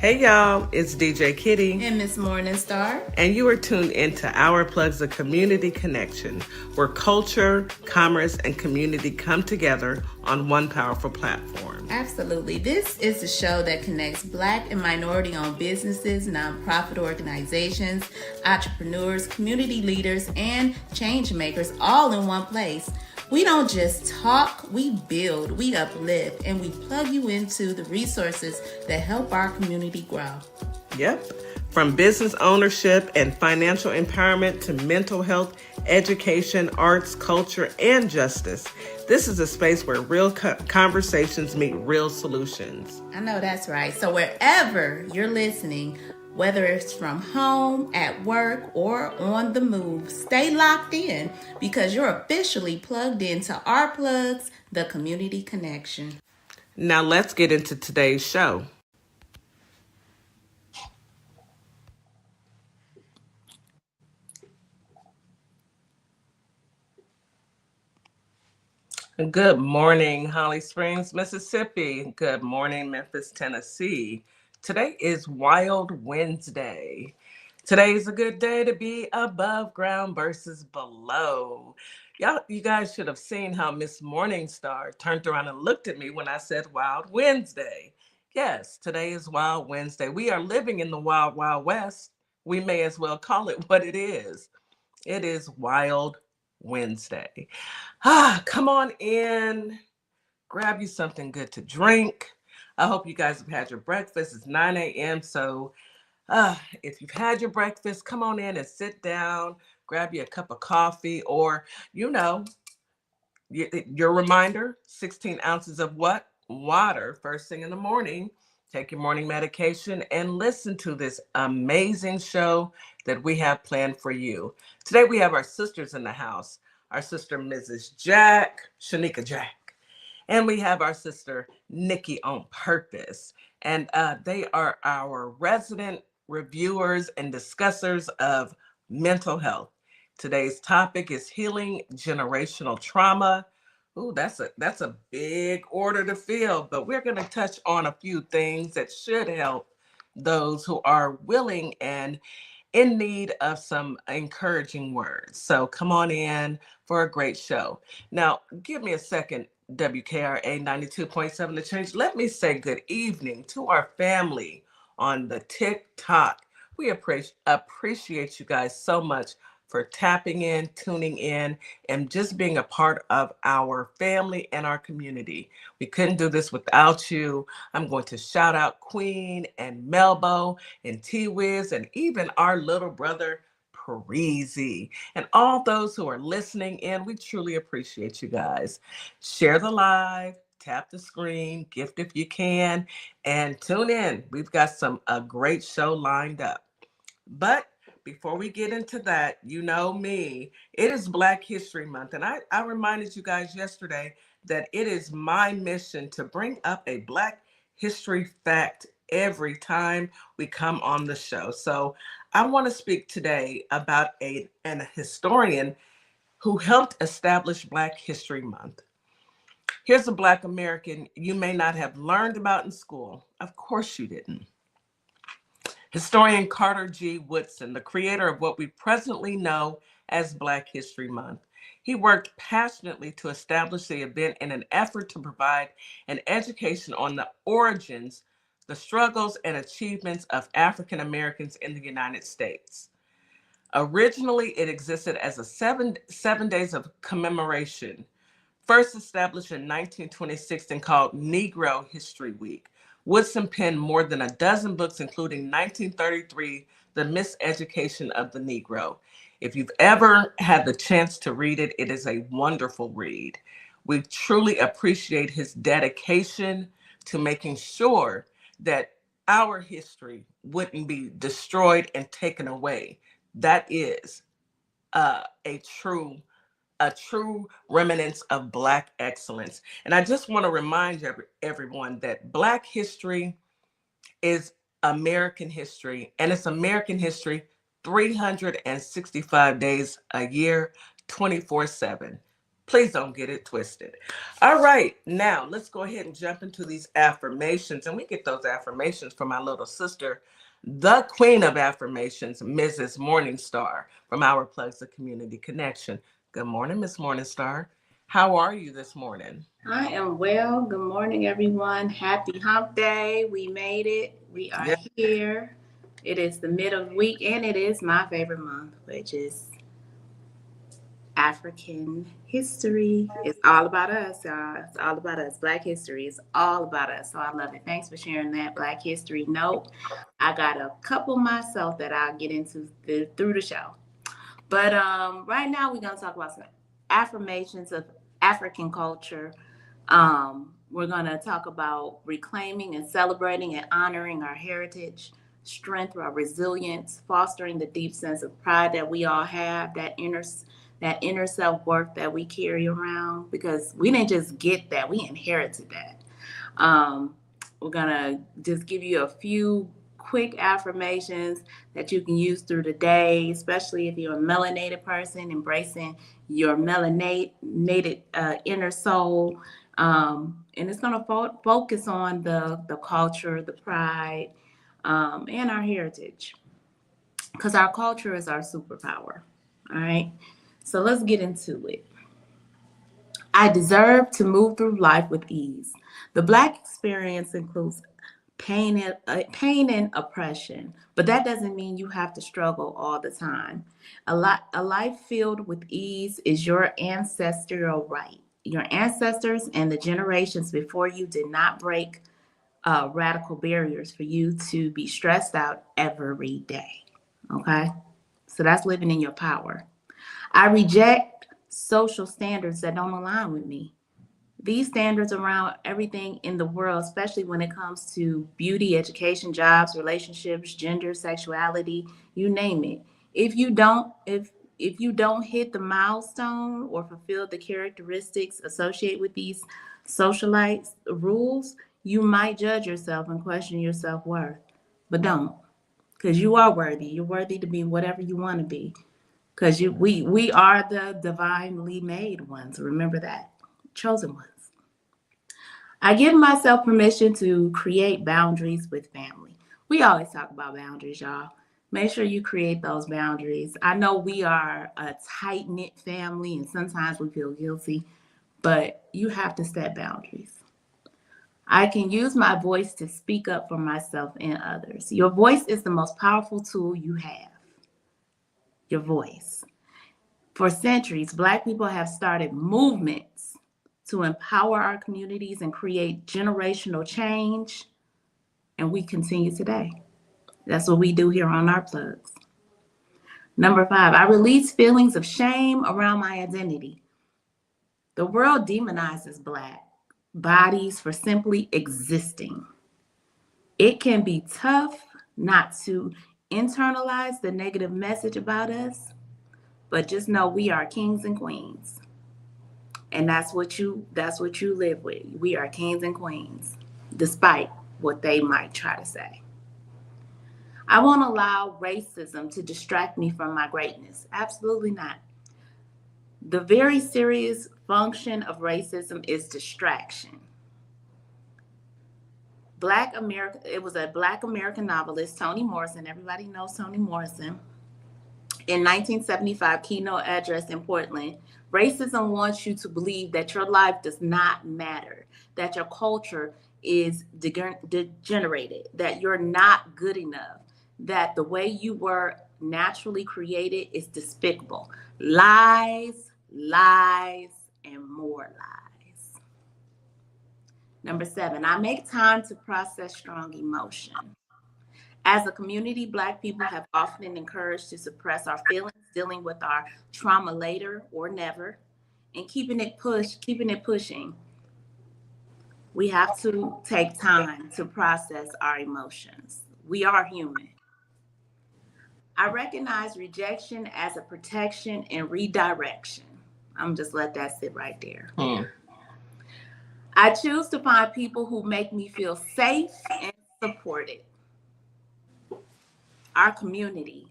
Hey y'all, it's DJ Kitty. And Miss Morningstar. And you are tuned into Our Plugs, a community connection, where culture, commerce, and community come together on one powerful platform. Absolutely. This is a show that connects Black and minority-owned businesses, nonprofit organizations, entrepreneurs, community leaders, and change makers all in one place. We don't just talk, we build, we uplift, and we plug you into the resources that help our community grow. Yep. From business ownership and financial empowerment to mental health, education, arts, culture, and justice. This is a space where real conversations meet real solutions. I know that's right. So wherever you're listening, whether it's from home, at work, or on the move, stay locked in because you're officially plugged into Our Plugs, the community connection. Now let's get into today's show. Good morning, Holly Springs, Mississippi. Good morning, Memphis, Tennessee. Today is Wild Wednesday. Today is a good day to be above ground versus below. You guys should have seen how Miss Morningstar turned around and looked at me when I said Wild Wednesday. Yes, today is Wild Wednesday. We are living in the Wild, Wild West. We may as well call it what it is. It is Wild Wednesday. Come on in, grab you something good to drink. I hope you guys have had your breakfast. It's 9 a.m. So if you've had your breakfast, come on in and sit down, grab you a cup of coffee or, your reminder, 16 ounces of what? Water first thing in the morning. Take your morning medication and listen to this amazing show that we have planned for you. Today we have our sisters in the house. Our sister, Mrs. Jack, Shanika Jack. And we have our sister, Nikki on Purpose. And they are our resident reviewers and discussers of mental health. Today's topic is healing generational trauma. Ooh, that's a big order to fill, but we're going to touch on a few things that should help those who are willing and in need of some encouraging words. So come on in for a great show. Now, give me a second, WKRA 92.7 The Change. Let me say good evening to our family on the TikTok. We appreciate you guys so much for tapping in, tuning in, and just being a part of our family and our community. We couldn't do this without you. I'm going to shout out Queen and Melbo and T-Wiz and even our little brother, Parisi, and all those who are listening in. We truly appreciate you guys. Share the live, tap the screen, gift if you can, and tune in. We've got a great show lined up. But before we get into that, you know me, it is Black History Month. And I reminded you guys yesterday that it is my mission to bring up a Black history fact every time we come on the show. So I want to speak today about an historian who helped establish Black History Month. Here's a Black American you may not have learned about in school. Of course you didn't. Historian Carter G. Woodson, the creator of what we presently know as Black History Month. He worked passionately to establish the event in an effort to provide an education on the origins, the struggles, and achievements of African Americans in the United States. Originally, it existed as a seven days of commemoration, first established in 1926 and called Negro History Week. Woodson penned more than a dozen books, including 1933, The Miseducation of the Negro. If you've ever had the chance to read it, it is a wonderful read. We truly appreciate his dedication to making sure that our history wouldn't be destroyed and taken away. That is a true remnants of Black excellence. And I just want to remind everyone that Black history is American history, and it's American history 365 days a year, 24/7. Please don't get it twisted. All right, now let's go ahead and jump into these affirmations. And we get those affirmations from my little sister, the queen of affirmations, Mrs. Morningstar, from Our Plugs of Community Connection. Good morning, Miss Morningstar. How are you this morning? I am well. Good morning, everyone. Happy hump day. We made it. We are Yeah. here. It is the middle of the week, and it is my favorite month, which is African history. It's all about us, y'all. It's all about us. Black history is all about us. So I love it. Thanks for sharing that Black history note. I got a couple myself that I'll get into through the show. But right now we're gonna talk about some affirmations of African culture. We're gonna talk about reclaiming and celebrating and honoring our heritage, strength, our resilience, fostering the deep sense of pride that we all have, that inner self-worth that we carry around, because we didn't just get that, we inherited that. Um, we're gonna just give you a few quick affirmations that you can use through the day, especially if you're a melanated person, embracing your melanated inner soul. And it's going to focus on the culture, the pride, and our heritage, because our culture is our superpower. All right. So let's get into it. I deserve to move through life with ease. The Black experience includes pain and oppression, but that doesn't mean you have to struggle all the time. A life filled with ease is your ancestral right. Your ancestors and the generations before you did not break radical barriers for you to be stressed out every day. Okay, so that's living in your power. I reject social standards that don't align with me. These standards around everything in the world, especially when it comes to beauty, education, jobs, relationships, gender, sexuality, you name it. If you don't hit the milestone or fulfill the characteristics associated with these socialite rules, you might judge yourself and question your self-worth. But don't, because you are worthy. You're worthy to be whatever you want to be. Because we are the divinely made ones. Remember that. Chosen ones. I give myself permission to create boundaries with family. We always talk about boundaries, y'all. Make sure you create those boundaries. I know we are a tight knit family and sometimes we feel guilty, but you have to set boundaries. I can use my voice to speak up for myself and others. Your voice is the most powerful tool you have. Your voice. For centuries, Black people have started movements to empower our communities and create generational change, and we continue today. That's what we do here on our plugs. Number 5, I release feelings of shame around my identity. The world demonizes Black bodies for simply existing. It can be tough not to internalize the negative message about us, but just know we are kings and queens. And that's what you live with. We are kings and queens, despite what they might try to say. I won't allow racism to distract me from my greatness. Absolutely not. The very serious function of racism is distraction. Black America, it was a Black American novelist, Toni Morrison. Everybody knows Toni Morrison. In 1975 keynote address in Portland, racism wants you to believe that your life does not matter, that your culture is degenerated, that you're not good enough, that the way you were naturally created is despicable. Lies, lies, and more lies. Number 7, I make time to process strong emotion. As a community, Black people have often been encouraged to suppress our feelings, dealing with our trauma later or never, and keeping it pushing. We have to take time to process our emotions. We are human. I recognize rejection as a protection and redirection. I'm just let that sit right there. I choose to find people who make me feel safe and supported. Our community.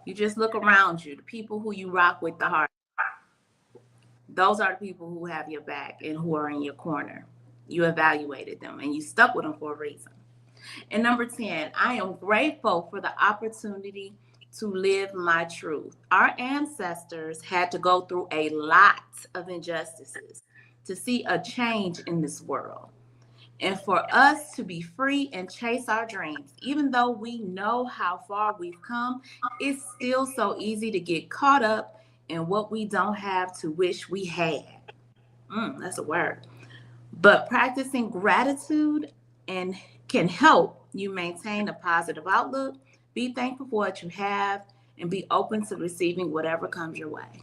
You just look around you, the people who you rock with the heart. those are the people who have your back and who are in your corner. You evaluated them and you stuck with them for a reason. And number 10, I am grateful for the opportunity to live my truth. Our ancestors had to go through a lot of injustices to see a change in this world. And for us to be free and chase our dreams, even though we know how far we've come, it's still so easy to get caught up in what we don't have to wish we had. That's a word. But practicing gratitude and can help you maintain a positive outlook, be thankful for what you have, and be open to receiving whatever comes your way.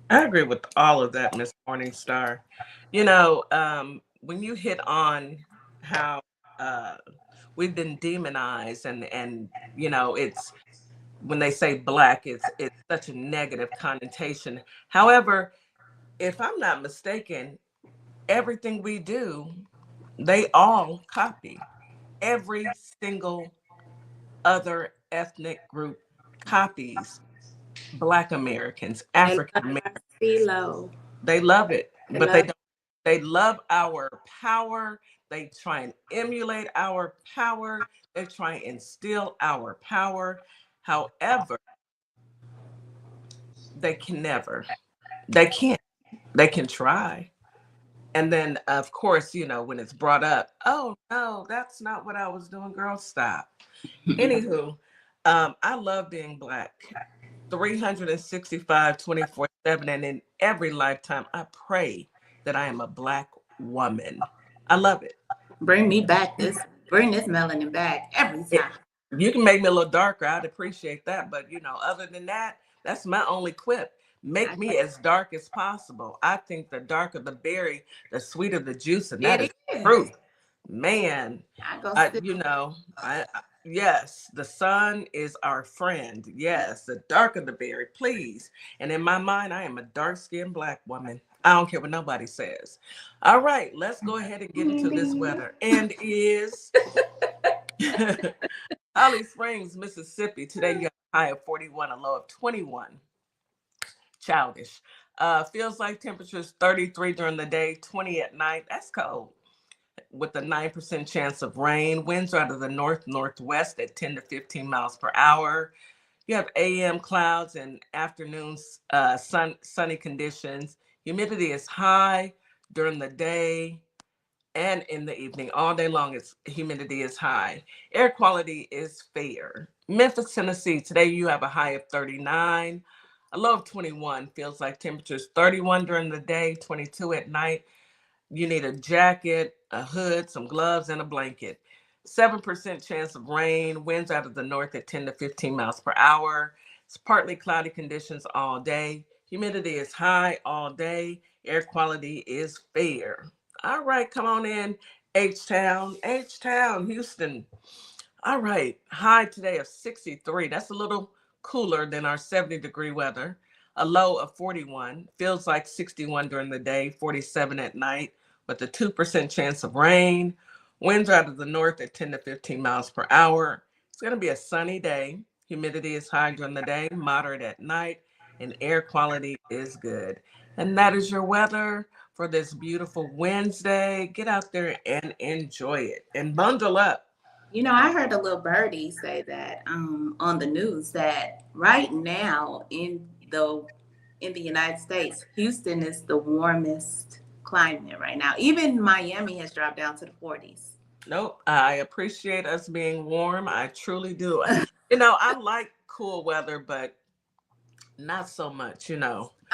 I agree with all of that, Miss Morningstar. When you hit on how uh, we've been demonized, and it's when they say black, it's such a negative connotation. However, if I'm not mistaken, everything we do, they all copy. Every single other ethnic group copies Black Americans, They African love our Americans. CeeLo. They love it, They but they love don't. They love our power. They try and emulate our power. They try and instill our power. However, they can never. They can't. They can try. And then, of course, when it's brought up, oh, no, that's not what I was doing, girl, stop. Anywho, I love being Black. 365, 24/7. And in every lifetime, I pray that I am a Black woman. I love it. bring me back this, bring this melanin back every It- time. you can make me a little darker. I'd appreciate that. But, other than that, that's my only quip. Make I me as dark as possible. I think the darker the berry, the sweeter the juice. And that is It is. truth. Man, I go I, sit. you know, yes, the sun is our friend. Yes, the darker the berry, please. And in my mind, I am a dark-skinned Black woman. I don't care what nobody says. All right, let's go ahead and get into this weather. And is Holly Springs, Mississippi. Today you have a high of 41, a low of 21. Childish. Feels like temperatures 33 during the day, 20 at night. That's cold. With a 9% chance of rain. Winds are out of the northwest at 10 to 15 miles per hour. You have AM clouds and afternoons, sunny conditions. Humidity is high during the day and in the evening. All day long, humidity is high. Air quality is fair. Memphis, Tennessee. Today you have a high of 39, a low of 21. Feels like temperatures 31 during the day, 22 at night. You need a jacket, a hood, some gloves, and a blanket. 7% chance of rain. Winds out of the north at 10 to 15 miles per hour. It's partly cloudy conditions all day. Humidity is high all day. Air quality is fair. All right, come on in, H-Town. H-Town, Houston. All right, high today of 63. That's a little cooler than our 70-degree weather. A low of 41. Feels like 61 during the day, 47 at night, with a 2% chance of rain. Winds out of the north at 10 to 15 miles per hour. It's going to be a sunny day. Humidity is high during the day, moderate at night, and air quality is good. And that is your weather for this beautiful Wednesday. Get out there and enjoy it and bundle up. I heard a little birdie say that on the news that right now in the United States, Houston is the warmest climate right now. Even Miami has dropped down to the 40s. Nope. I appreciate us being warm. I truly do. I like cool weather, but not so much.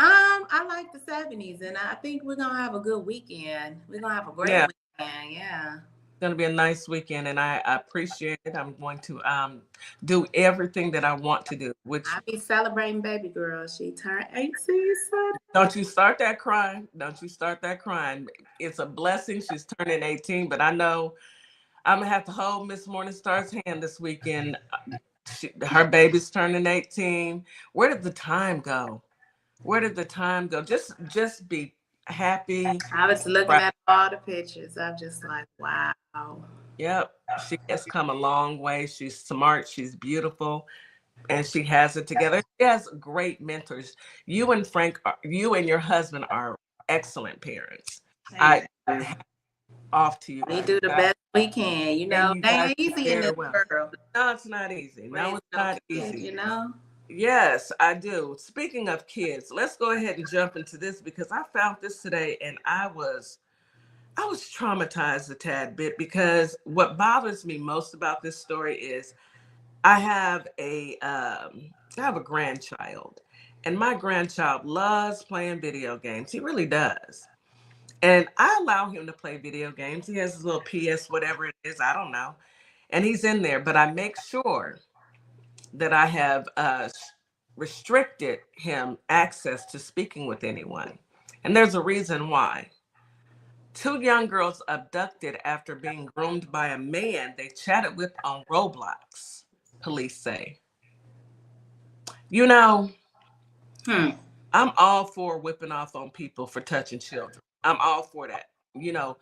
I like the 70s, and I think we're gonna have a good weekend. We're gonna have a great Yeah, weekend. Yeah. it's going to be a nice weekend, and I appreciate it. I'm going to do everything that I want to do, which I be celebrating baby girl. She turned 18 Sunday. don't you start that crying. Don't you start that crying. It's a blessing. She's turning 18, but I know I'm going to have to hold Miss Morningstar's hand this weekend. Her baby's turning 18. Where did the time go? Where did the time go? Just be happy. I was looking Right. at all the pictures. I'm just like, wow. Yep. She has come a long way. She's smart. She's beautiful. and she has it together. She has great mentors. You and Frank, you and your husband are excellent parents. I off to you We guys. do the best we can, And you They guys ain't do easy in very this well. world. No, it's not easy. No, it's No not kids, easy. you. Yes, I do. Speaking of kids, let's go ahead and jump into this because I found this today and I was traumatized a tad bit because what bothers me most about this story is I have a grandchild, and my grandchild loves playing video games. He really does. And I allow him to play video games. He has his little PS, whatever it is, I don't know. And he's in there, but I make sure that I have restricted him access to speaking with anyone. And there's a reason why. Two young girls abducted after being groomed by a man they chatted with on Roblox, police say. You know, Hmm. I'm all for whipping off on people for touching children. I'm all for that. You know,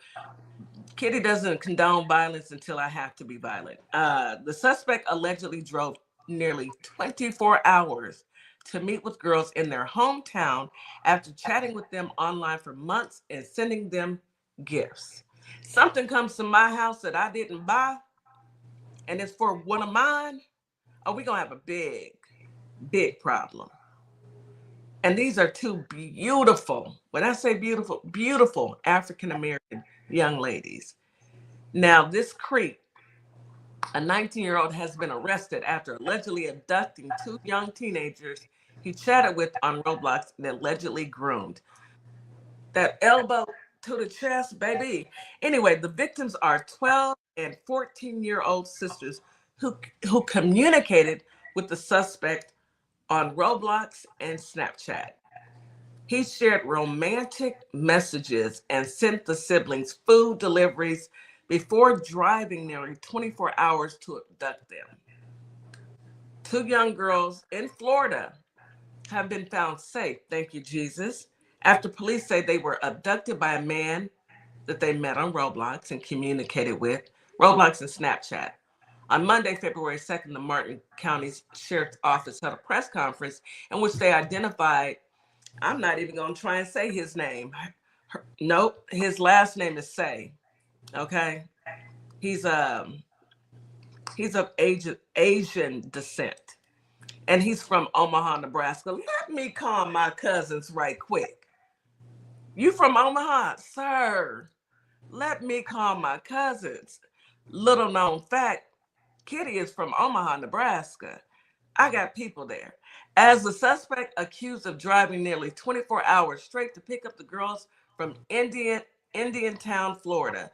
Kitty doesn't condone violence until I have to be violent. The suspect allegedly drove nearly 24 hours to meet with girls in their hometown after chatting with them online for months and sending them gifts. Something comes to my house that I didn't buy, and it's for one of mine. Oh, we're going to have a big, big problem. And these are two beautiful, when I say beautiful, beautiful African American young ladies. Now, this creep, a 19-year-old, has been arrested after allegedly abducting two young teenagers he chatted with on Roblox and allegedly groomed. That elbow to the chest, baby. Anyway, the victims are 12 and 14-year-old sisters who communicated with the suspect on Roblox and Snapchat. He shared romantic messages and sent the siblings food deliveries before driving nearly 24 hours to abduct them. Two young girls in Florida have been found safe, thank you, Jesus, after police say they were abducted by a man that they met on Roblox and communicated with, Roblox and Snapchat. On Monday, February 2nd, the Martin County Sheriff's Office held a press conference in which they identified, I'm not even going to try and say his name. Nope, his last name is Say. Okay, he's he's of Asian descent, and he's from Omaha, Nebraska. Let me calm my cousins right quick. You from Omaha, sir? Let me calm my cousins. Little known fact: Kitty is from Omaha, Nebraska. I got people there. As the suspect accused of driving nearly 24 hours straight to pick up the girls from Indiantown, Florida.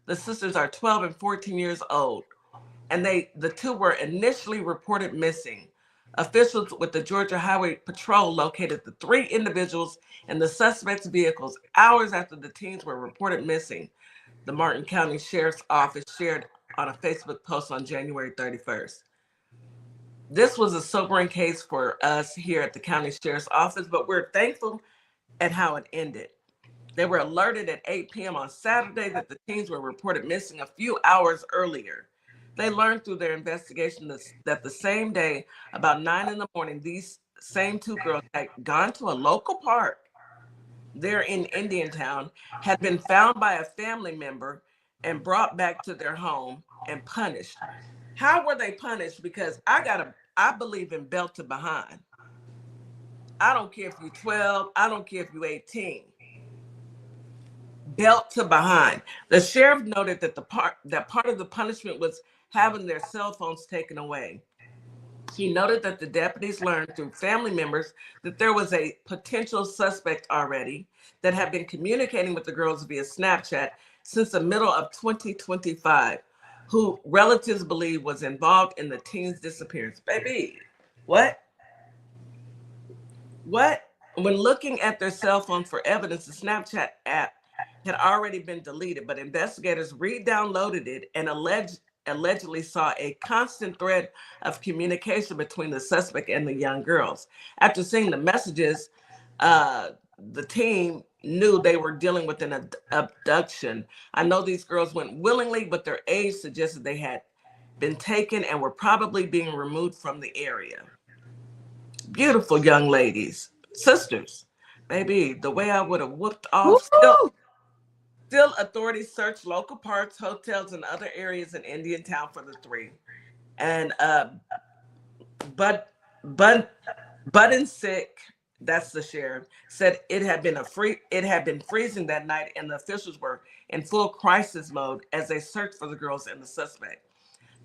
The sisters are 12 and 14 years old, and the two were initially reported missing. Officials with the Georgia Highway Patrol located the three individuals in the suspects' vehicles hours after the teens were reported missing, the Martin County Sheriff's Office shared on a Facebook post on January 31st. This was a sobering case for us here at the county sheriff's office, but we're thankful at how it ended. They were alerted at 8 p.m. on Saturday that the teens were reported missing a few hours earlier. They learned through their investigation that the same day, about 9 in the morning, these same two girls had gone to a local park there in Indiantown, had been found by a family member and brought back to their home and punished. How were they punished? Because I believe in belt to behind. I don't care if you're 12, I don't care if you're 18. Belt to behind. The sheriff noted that part of the punishment was having their cell phones taken away. He noted that the deputies learned through family members that there was a potential suspect already that had been communicating with the girls via Snapchat since the middle of 2025, who relatives believe was involved in the teen's disappearance. Baby, what? What? When looking at their cell phones for evidence, the Snapchat app had already been deleted, but investigators re-downloaded it and allegedly saw a constant thread of communication between the suspect and the young girls. After seeing the messages, the team knew they were dealing with an abduction. I know these girls went willingly, but their age suggested they had been taken and were probably being removed from the area. Beautiful young ladies, sisters. Baby, the way I would have whooped off. Still, authorities searched local parks, hotels, and other areas in Indiantown for the three. And Bud Sick, that's the sheriff, said it had been freezing that night, and the officials were in full crisis mode as they searched for the girls and the suspect.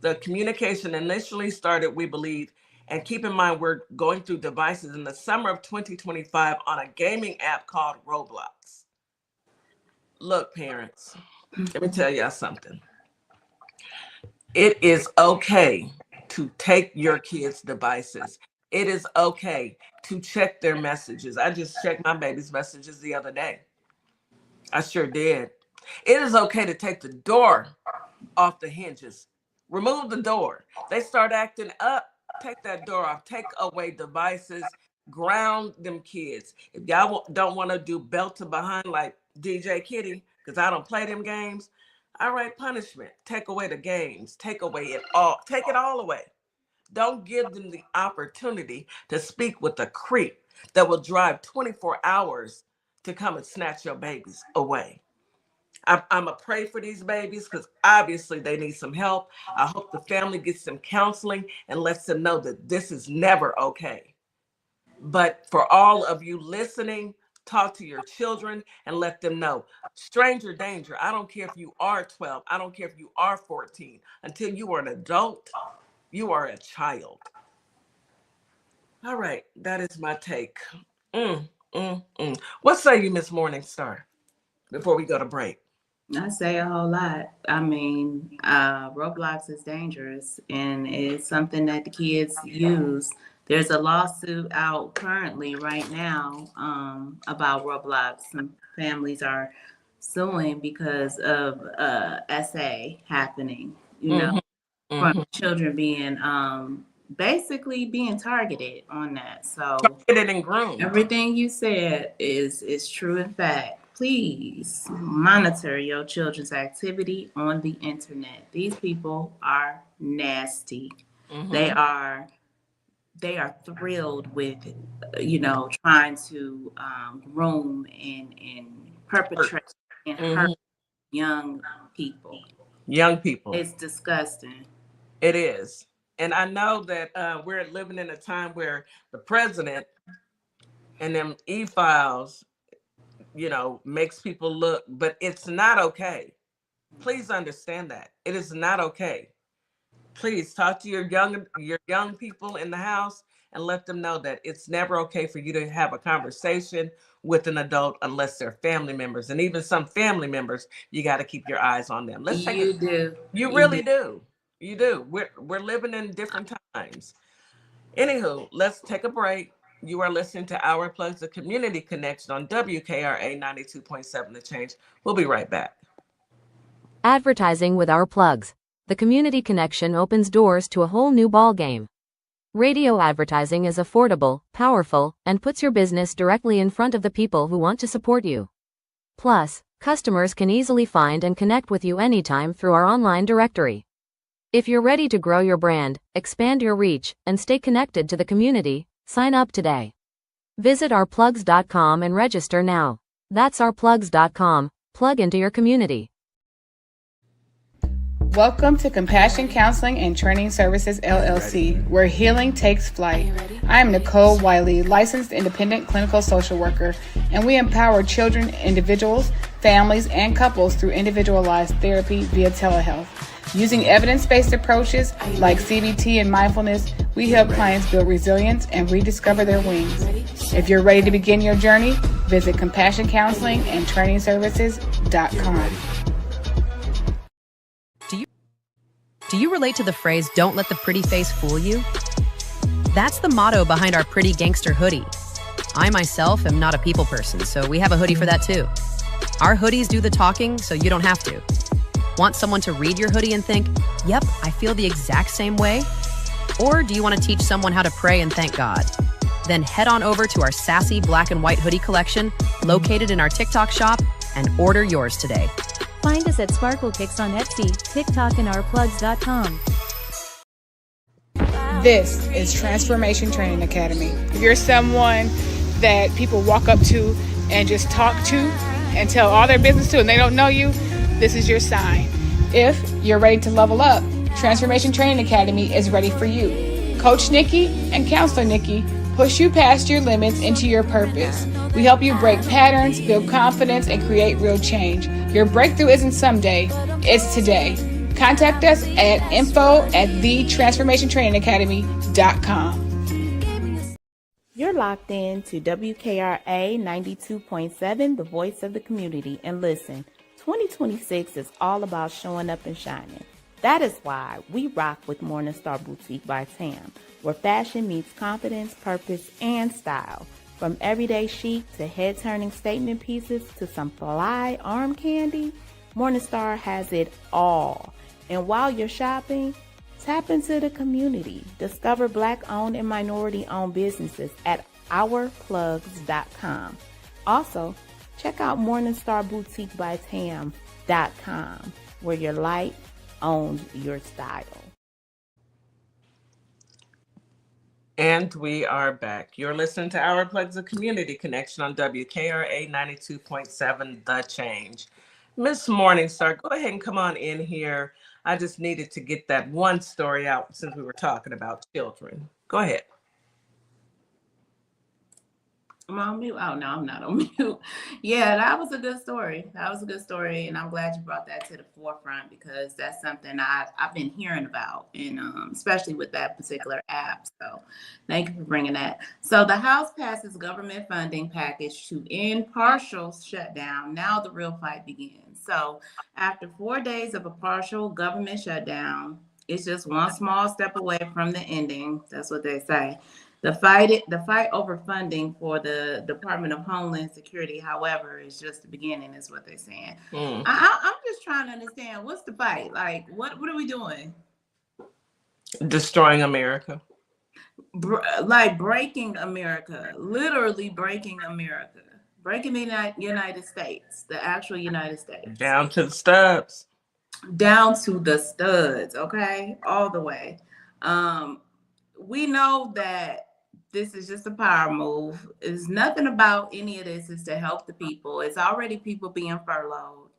The communication initially started, we believe, and keep in mind we're going through devices, in the summer of 2025 on a gaming app called Roblox. Look, parents, let me tell y'all something. It is okay to take your kids' devices. It is okay to check their messages. I just checked my baby's messages the other day. I sure did. It is okay to take the door off the hinges. Remove the door. They start acting up. Take that door off. Take away devices. Ground them kids. If y'all don't want to do belt to behind like DJ Kitty, because I don't play them games, all right, punishment. Take away the games. Take away it all. Take it all away. Don't give them the opportunity to speak with a creep that will drive 24 hours to come and snatch your babies away. I'm going to pray for these babies because obviously they need some help. I hope the family gets some counseling and lets them know that this is never okay. But for all of you listening, talk to your children and let them know. Stranger danger. I don't care if you are 12. I don't care if you are 14. Until you are an adult, you are a child. All right. That is my take. What say you, Miss Morningstar, before we go to break? I say a whole lot. I mean, Roblox is dangerous, and it's something that the kids use. There's a lawsuit out currently right now about Roblox. Some families are suing because of SA happening, from children being basically being targeted on that. So targeted and groomed. Everything you said is true in fact. Please monitor your children's activity on the internet. These people are nasty. They are thrilled with, trying to groom and perpetrate and hurt young people. It's disgusting. It is. And I know that we're living in a time where the president and them e-files, makes people look, but it's not okay. Please understand that. It is not okay. Please talk to your young people in the house and let them know that it's never okay for you to have a conversation with an adult unless they're family members. And even some family members, you got to keep your eyes on them. You really do. You do. We're living in different times. Anywho, let's take a break. You are listening to Our Plugs, the community connection on WKRA 92.7 The Change. We'll be right back. Advertising with Our Plugs. The community connection opens doors to a whole new ballgame. Radio advertising is affordable, powerful, and puts your business directly in front of the people who want to support you. Plus, customers can easily find and connect with you anytime through our online directory. If you're ready to grow your brand, expand your reach, and stay connected to the community, sign up today. Visit ourplugs.com and register now. That's ourplugs.com. Plug into your community. Welcome to Compassion Counseling and Training Services, LLC, where healing takes flight. I am Nicole Wiley, licensed independent clinical social worker, and we empower children, individuals, families, and couples through individualized therapy via telehealth. Using evidence-based approaches like CBT and mindfulness, we help clients build resilience and rediscover their wings. If you're ready to begin your journey, visit CompassionCounselingandTrainingServices.com. Do you relate to the phrase, "Don't let the pretty face fool you"? That's the motto behind our Pretty Gangster hoodie. I myself am not a people person, so we have a hoodie for that too. Our hoodies do the talking, so you don't have to. Want someone to read your hoodie and think, "Yep, I feel the exact same way"? Or do you want to teach someone how to pray and thank God? Then head on over to our sassy black and white hoodie collection located in our TikTok shop and order yours today. Find us at Sparkle Kicks on Etsy, TikTok, and ourplugs.com. This is Transformation Training Academy. If you're someone that people walk up to and just talk to and tell all their business to and they don't know you, this is your sign. If you're ready to level up, Transformation Training Academy is ready for you. Coach Nikki and Counselor Nikki push you past your limits into your purpose. We help you break patterns, build confidence, and create real change. Your breakthrough isn't someday, it's today. Contact us at info@thetransformationtrainingacademy.com. You're locked in to WKRA 92.7, the voice of the community. And listen, 2026 is all about showing up and shining. That is why we rock with Morningstar Boutique by Tam, where fashion meets confidence, purpose, and style. From everyday chic to head-turning statement pieces to some fly arm candy, Morningstar has it all. And while you're shopping, tap into the community. Discover Black-owned and minority-owned businesses at ourplugsllc.com. Also, check out morningstarboutiquebytam.com, where your light owns your style. And we are back. You're listening to Our Plugs of Community Connection on WKRA 92.7 The Change. Miss Morningstar, go ahead and come on in here. I just needed to get that one story out since we were talking about children. Go ahead. I'm on mute. Oh, no, I'm not on mute. Yeah, that was a good story. That was a good story. And I'm glad you brought that to the forefront because that's something I've been hearing about, and especially with that particular app. So thank you for bringing that. So the House passes government funding package to end partial shutdown. Now the real fight begins. So after 4 days of a partial government shutdown, it's just one small step away from the ending. That's what they say. The fight over funding for the Department of Homeland Security, however, is just the beginning, is what they're saying. I'm just trying to understand, what's the fight? Like, what are we doing? Destroying America. Like breaking America, literally breaking America, breaking the United States, the actual United States. Down to the studs. Down to the studs, okay? All the way. We know that this is just a power move. It's nothing about any of this is to help the people. It's already people being furloughed.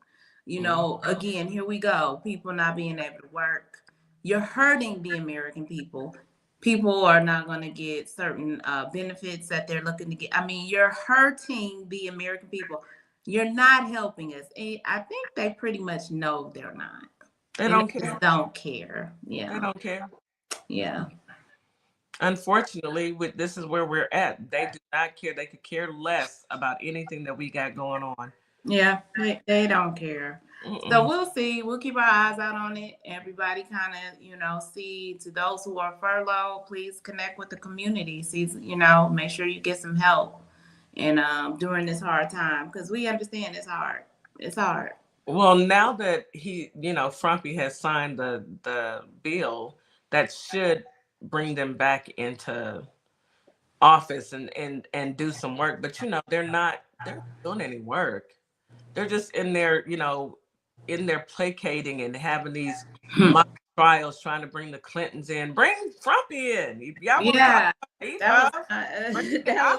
You know, again, here we go. People not being able to work. You're hurting the American people. People are not going to get certain benefits that they're looking to get. I mean, you're hurting the American people. You're not helping us. And I think they pretty much know they're not. They don't care. Just don't care. Yeah. They don't care. Yeah. Unfortunately, this is where we're at. They do not care. They could care less about anything that we got going on. Yeah, they don't care. So we'll see. We'll keep our eyes out on it. Everybody kind of, see, to those who are furloughed, please connect with the community. See, make sure you get some help and during this hard time, because we understand it's hard. It's hard. Well, now that Frumpy has signed the bill, that should bring them back into office and do some work. But they're not doing any work. They're just in there, placating and having these mock trials, trying to bring the Clintons in. Bring Frumpy in. Y'all that was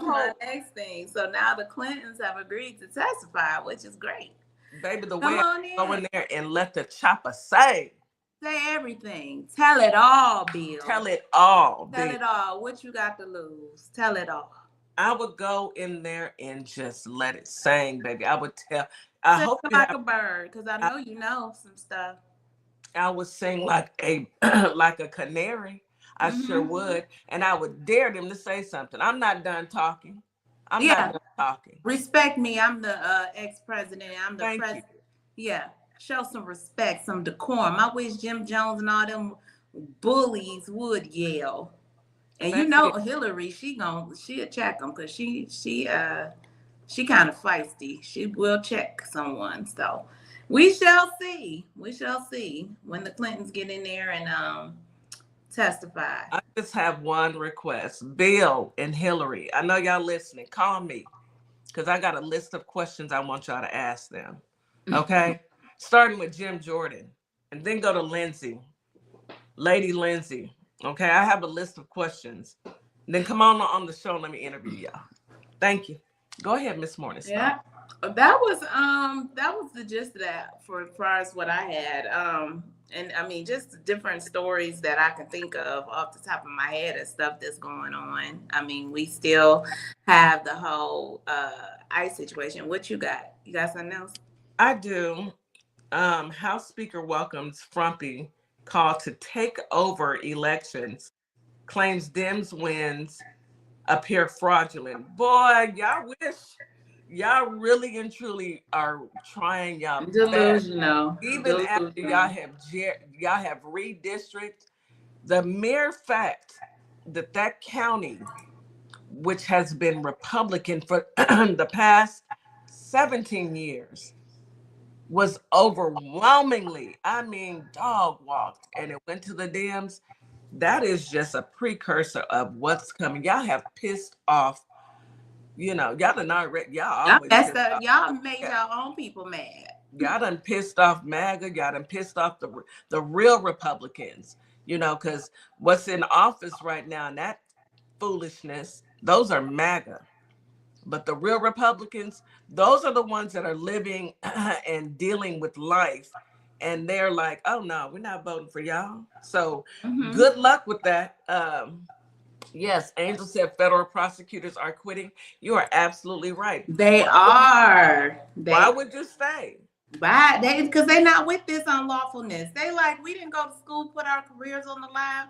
my next thing. So now the Clintons have agreed to testify, which is great. Baby, the way go in there and let the chopper say everything. Tell it all, Bill. Tell it all. Tell it all. What you got to lose? Tell it all. I would go in there and just let it sing, baby. I would tell. I hope like a bird, because I know you know some stuff. I would sing like a canary. I sure would, and I would dare them to say something. I'm not done talking. I'm not done talking. Respect me. I'm the ex-president. I'm the Thank president. You. Yeah. Show some respect, some decorum. I wish Jim Jones and all them bullies would yell. And Hillary, she'll check them because she kind of feisty. She will check someone. So we shall see. We shall see when the Clintons get in there and testify. I just have one request. Bill and Hillary, I know y'all listening. Call me because I got a list of questions I want y'all to ask them. Okay? Starting with Jim Jordan, and then go to Lindsay, Lady Lindsay, Okay, I have a list of questions. Then come on the show. Let me interview y'all. Thank you. Go ahead, Miss Morningstar. Yeah, that was the gist of that for as far as what I had. And I mean, just different stories that I can think of off the top of my head of stuff that's going on. I mean, we still have the whole ICE situation. What you got? You got something else? I do. House Speaker welcomes Frumpy call to take over elections, claims Dems wins appear fraudulent. Boy, y'all really and truly are trying y'all best. Delusional. Even after Delusional. y'all have redistricted, the mere fact that that county, which has been Republican for the past 17 years, was overwhelmingly, I mean, dog walked, and it went to the Dems. That is just a precursor of what's coming. Y'all have pissed off, y'all done already, y'all always That's pissed off. y'all made y'all own people mad. Y'all done pissed off MAGA. Y'all done pissed off the real Republicans, because what's in office right now and that foolishness, those are MAGA. But the real Republicans, those are the ones that are living and dealing with life. And they're like, oh, no, we're not voting for y'all. So good luck with that. Yes, Angel said federal prosecutors are quitting. You are absolutely right. They are. Why would you stay? Because they're not with this unlawfulness. They like, we didn't go to school, put our careers on the line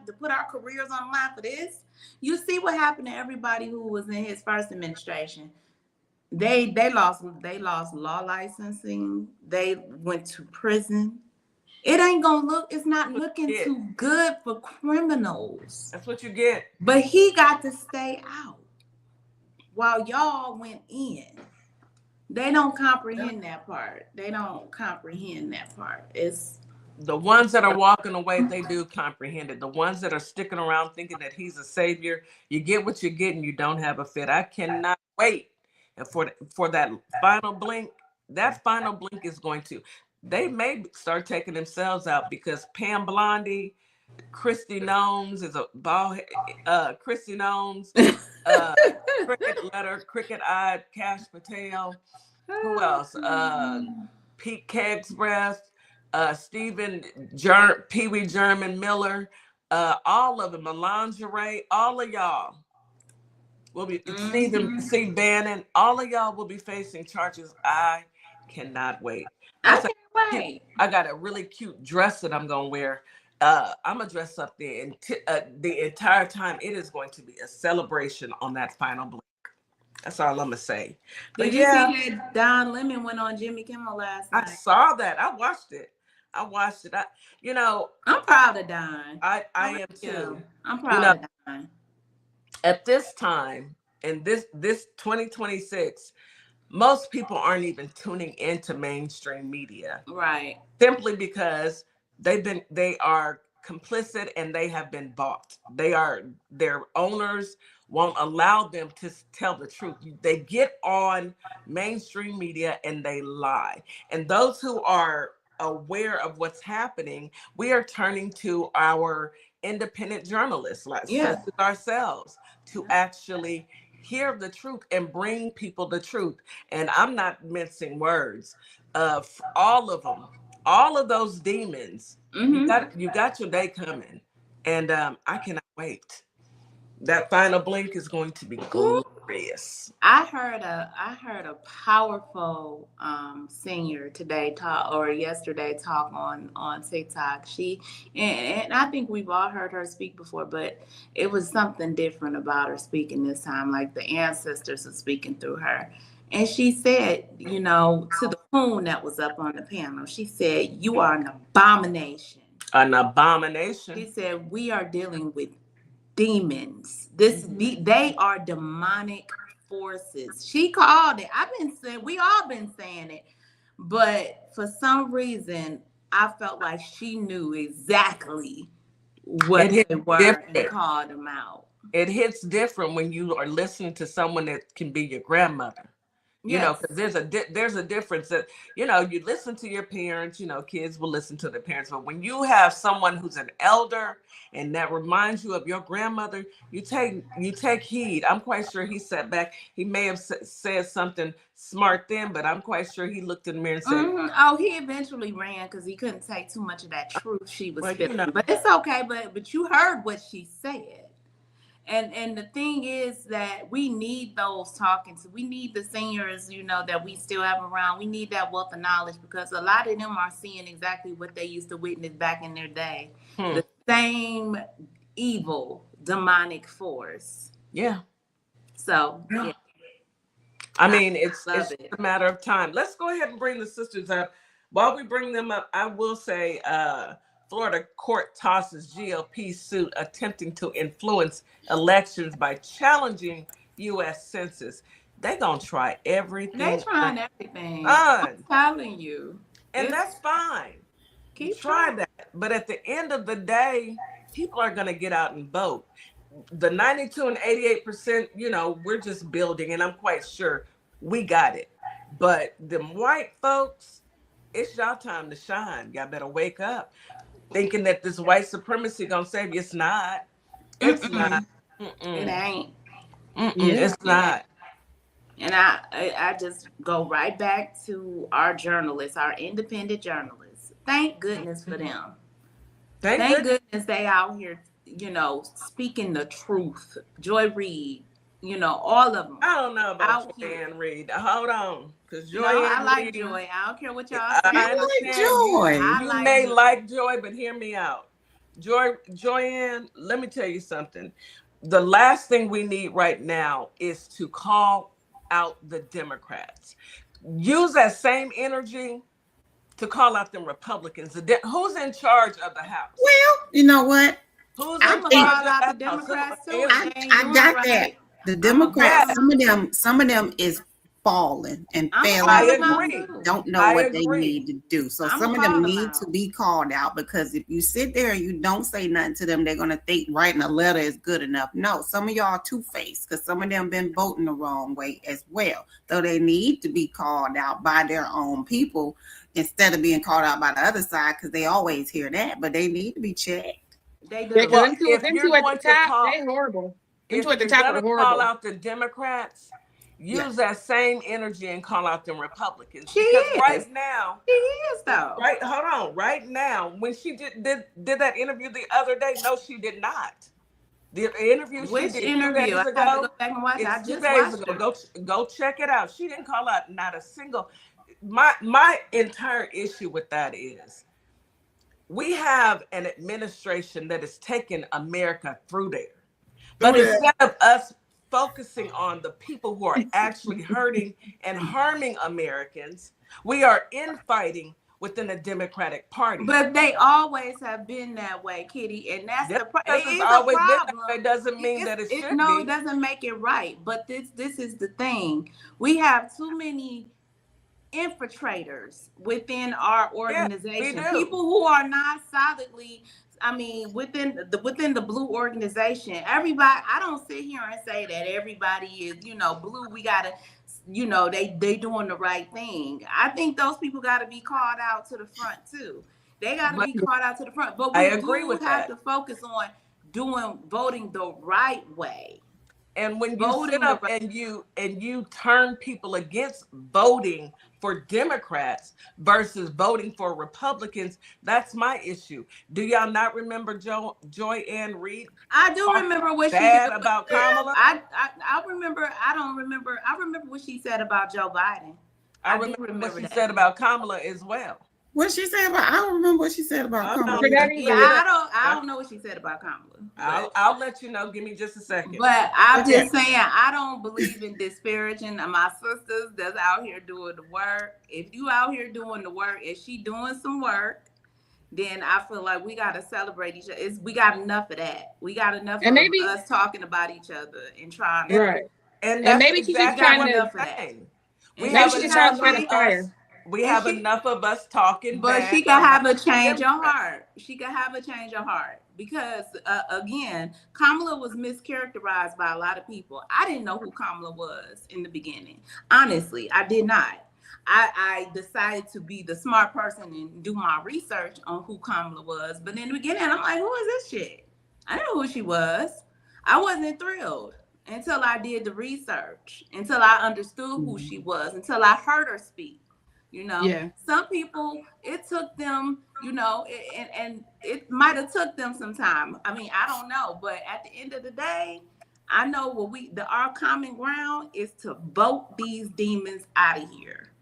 for this. You see what happened to everybody who was in his first administration. They lost law licensing. They went to prison. It's not looking too good for criminals. That's what you get. But he got to stay out while y'all went in. They don't comprehend that part. It's the ones that are walking away, they do comprehend it. The ones that are sticking around thinking that he's a savior, you get what you get and you don't have a fit. I cannot wait. And for that final blink, is going to, they may start taking themselves out because Pam Blondie, Christy Gnomes is a ball, Christy Gnomes, cricket-eyed Cash Patel. Who else? Pete Kegsbreath, Stephen Pee Wee German Miller, all of them, Melangerie, all of y'all will be Steve Bannon, all of y'all will be facing charges. I cannot wait. I can't wait. I got a really cute dress that I'm gonna wear. I'm gonna dress up there, and the entire time it is going to be a celebration on that final blink. That's all I'm gonna say. Did you see that Don Lemon went on Jimmy Kimmel last night? I saw that. I watched it. I'm proud of Don. I am too. I'm proud of Don. At this time, in this 2026, most people aren't even tuning into mainstream media. Right. Simply because they are complicit and they have been bought. Their owners won't allow them to tell the truth. They get on mainstream media and they lie. And those who are aware of what's happening, we are turning to our independent journalists, such as ourselves, to actually hear the truth and bring people the truth. And I'm not mincing words. All of them, all of those demons, you got your day coming. And I cannot wait. That final blink is going to be glorious. I heard a powerful singer yesterday talk on TikTok. She and I think we've all heard her speak before, but it was something different about her speaking this time. Like the ancestors are speaking through her. And she said, to the coon that was up on the panel, she said, "You are an abomination." An abomination. She said, "We are dealing with demons. They are demonic forces." She called it. We all been saying it, but for some reason, I felt like she knew exactly what they were and called them out. It hits different when you are listening to someone that can be your grandmother. You know, Yes. because there's a difference that, you listen to your parents, kids will listen to their parents. But when you have someone who's an elder and that reminds you of your grandmother, you take heed. I'm quite sure he sat back. He may have said something smart then, but I'm quite sure he looked in the mirror and said, Oh, he eventually ran because he couldn't take too much of that truth she was well, spilling. But it's okay. But you heard what she said. And the thing is that we need those talking to. We need the seniors, that we still have around. We need that wealth of knowledge because a lot of them are seeing exactly what they used to witness back in their day. The same evil, demonic force. Yeah. So, yeah. I mean, it's love a matter of time. Let's go ahead and bring the sisters up. While we bring them up, I will say Florida court tosses GOP suit attempting to influence elections by challenging U.S. Census. They're going to try everything. They're trying everything. I'm telling you. And that's fine. Keep trying that. But at the end of the day, people are going to get out and vote. The 92 and 88%, we're just building, and I'm quite sure we got it. But them white folks, it's y'all time to shine. Y'all better wake up. Thinking that this white supremacy gonna save you. It's not. It's not. It ain't. It's not. And I just go right back to our journalists, our independent journalists. Thank goodness for them. Thank goodness they out here, speaking the truth. Joy Reid, all of them. I don't know about Joy Reid. Hold on. Because Joy I like Reid, Joy. I don't care what y'all say. I understand Joy. You may like Joy, but hear me out. Joyanne, let me tell you something. The last thing we need right now is to call out the Democrats. Use that same energy to call out them Republicans. Who's in charge of the House? Well, you know what? Who's in charge of the Democrats too? I got that. The Democrats, some of them is falling and failing. I agree. Don't know what they need to do. So some of them need to be called out, because if you sit there and you don't say nothing to them, they're going to think writing a letter is good enough. No, some of y'all two-faced, because some of them been voting the wrong way as well. So they need to be called out by their own people instead of being called out by the other side, because they always hear that, but they need to be checked. They do. Them two at the top, they horrible. If you're going to call out the Democrats, use that same energy and call out them Republicans. Right now, she is though. Right, hold on. Right now, when she did that interview the other day, no, she did not. The interview Which she did interview? 2 days ago. I have to go back and watch. I 2 just days watched ago. Go check it out. She didn't call out not a single. My entire issue with that is we have an administration that is taking America through there. But instead of us focusing on the people who are actually hurting and harming Americans, we are infighting within the Democratic Party. But they always have been that way, Kitty, and that's the problem. It doesn't mean that it should be. No, it doesn't make it right. But this is the thing. We have too many infiltrators within our organization. People who are not solidly, within the blue organization. Everybody, I don't sit here and say that everybody is, blue. We gotta, they doing the right thing. I think those people gotta be called out to the front too. They gotta be called out to the front. But we have to focus on voting the right way. And when you sit up and you turn people against voting for Democrats versus voting for Republicans, that's my issue. Do y'all not remember Joyanne Reid? I do remember what she said about Kamala. I remember. I don't remember. I remember what she said about Joe Biden. I remember what she said about Kamala as well. What she said about? I don't remember what she said about Kamala. I don't know what she said about Kamala. I'll let you know. Give me just a second. But I'm just saying, I don't believe in disparaging my sisters that's out here doing the work. If you out here doing the work, if she doing some work, then I feel like we got to celebrate each other. We got enough of that. We got enough of us talking about each other and trying to. Right. And maybe she's just trying to. Maybe she's trying to find a fire. We have enough of us talking, but she can have a change of heart. She can have a change of heart. because again, Kamala was mischaracterized by a lot of people. I didn't know who Kamala was in the beginning. Honestly, I did not. I decided to be the smart person and do my research on who Kamala was. But in the beginning, I'm like, who is this chick? I didn't know who she was. I wasn't thrilled until I did the research, until I understood who she was, until I heard her speak. You know, Yeah. some people, it took them, you know, and it might have took them some time. I mean, I don't know, but at the end of the day, I know our common ground is to vote these demons out of here.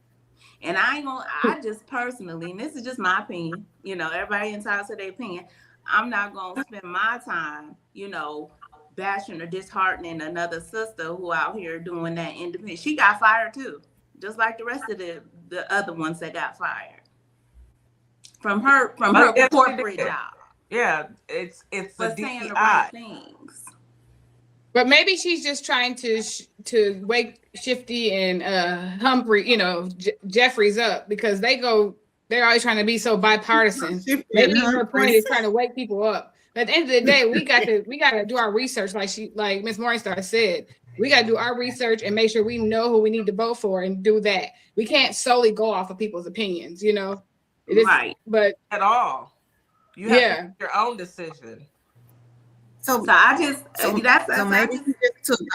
And I just personally, and this is just my opinion, you know, everybody entitled to their opinion. I'm not going to spend my time, you know, bashing or disheartening another sister who out here doing that independent. She got fired too, just like the rest of the other ones that got fired from her corporate job. Yeah, it's for the saying DEI. the right things. But maybe she's just trying to wake Shifty and Humphrey, you know, Jeffries up, because they're always trying to be so bipartisan. Maybe her point is trying to wake people up. But at the end of the day, we got to do our research, like Ms. Morningstar said. We got to do our research and make sure we know who we need to vote for and do that. We can't solely go off of people's opinions, you know. Right. But at all, you have to make your own decision. So maybe you just took the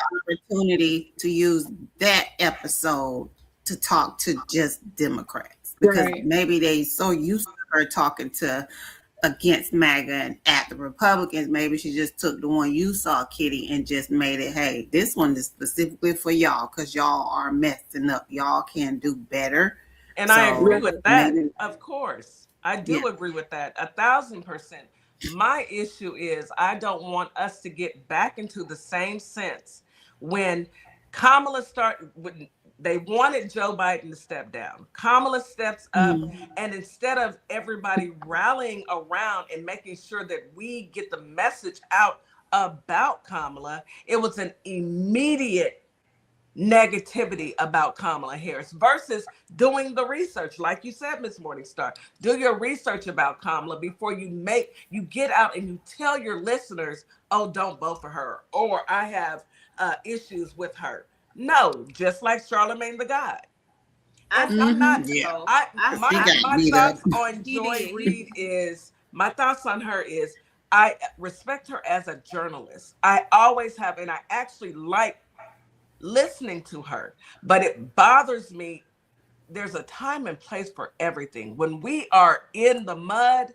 opportunity to use that episode to talk to just Democrats, because maybe they so used to her talking to against MAGA and at the Republicans. Maybe she just took the one you saw, Kitty, and just made it, hey, this one is specifically for y'all because y'all are messing up. Y'all can do better. And I agree with that. Of course, I do agree with that 1,000%. My issue is I don't want us to get back into the same sense when Kamala they wanted Joe Biden to step down. Kamala steps up, and instead of everybody rallying around and making sure that we get the message out about Kamala, it was an immediate negativity about Kamala Harris versus doing the research. Like you said, Ms. Morningstar, do your research about Kamala before you get out and you tell your listeners, oh, don't vote for her, or I have issues with her. No, just like Charlemagne the God. My thoughts on Joy Reid is, my thoughts on her is, I respect her as a journalist. I always have, and I actually like listening to her, but it bothers me. There's a time and place for everything. When we are in the mud,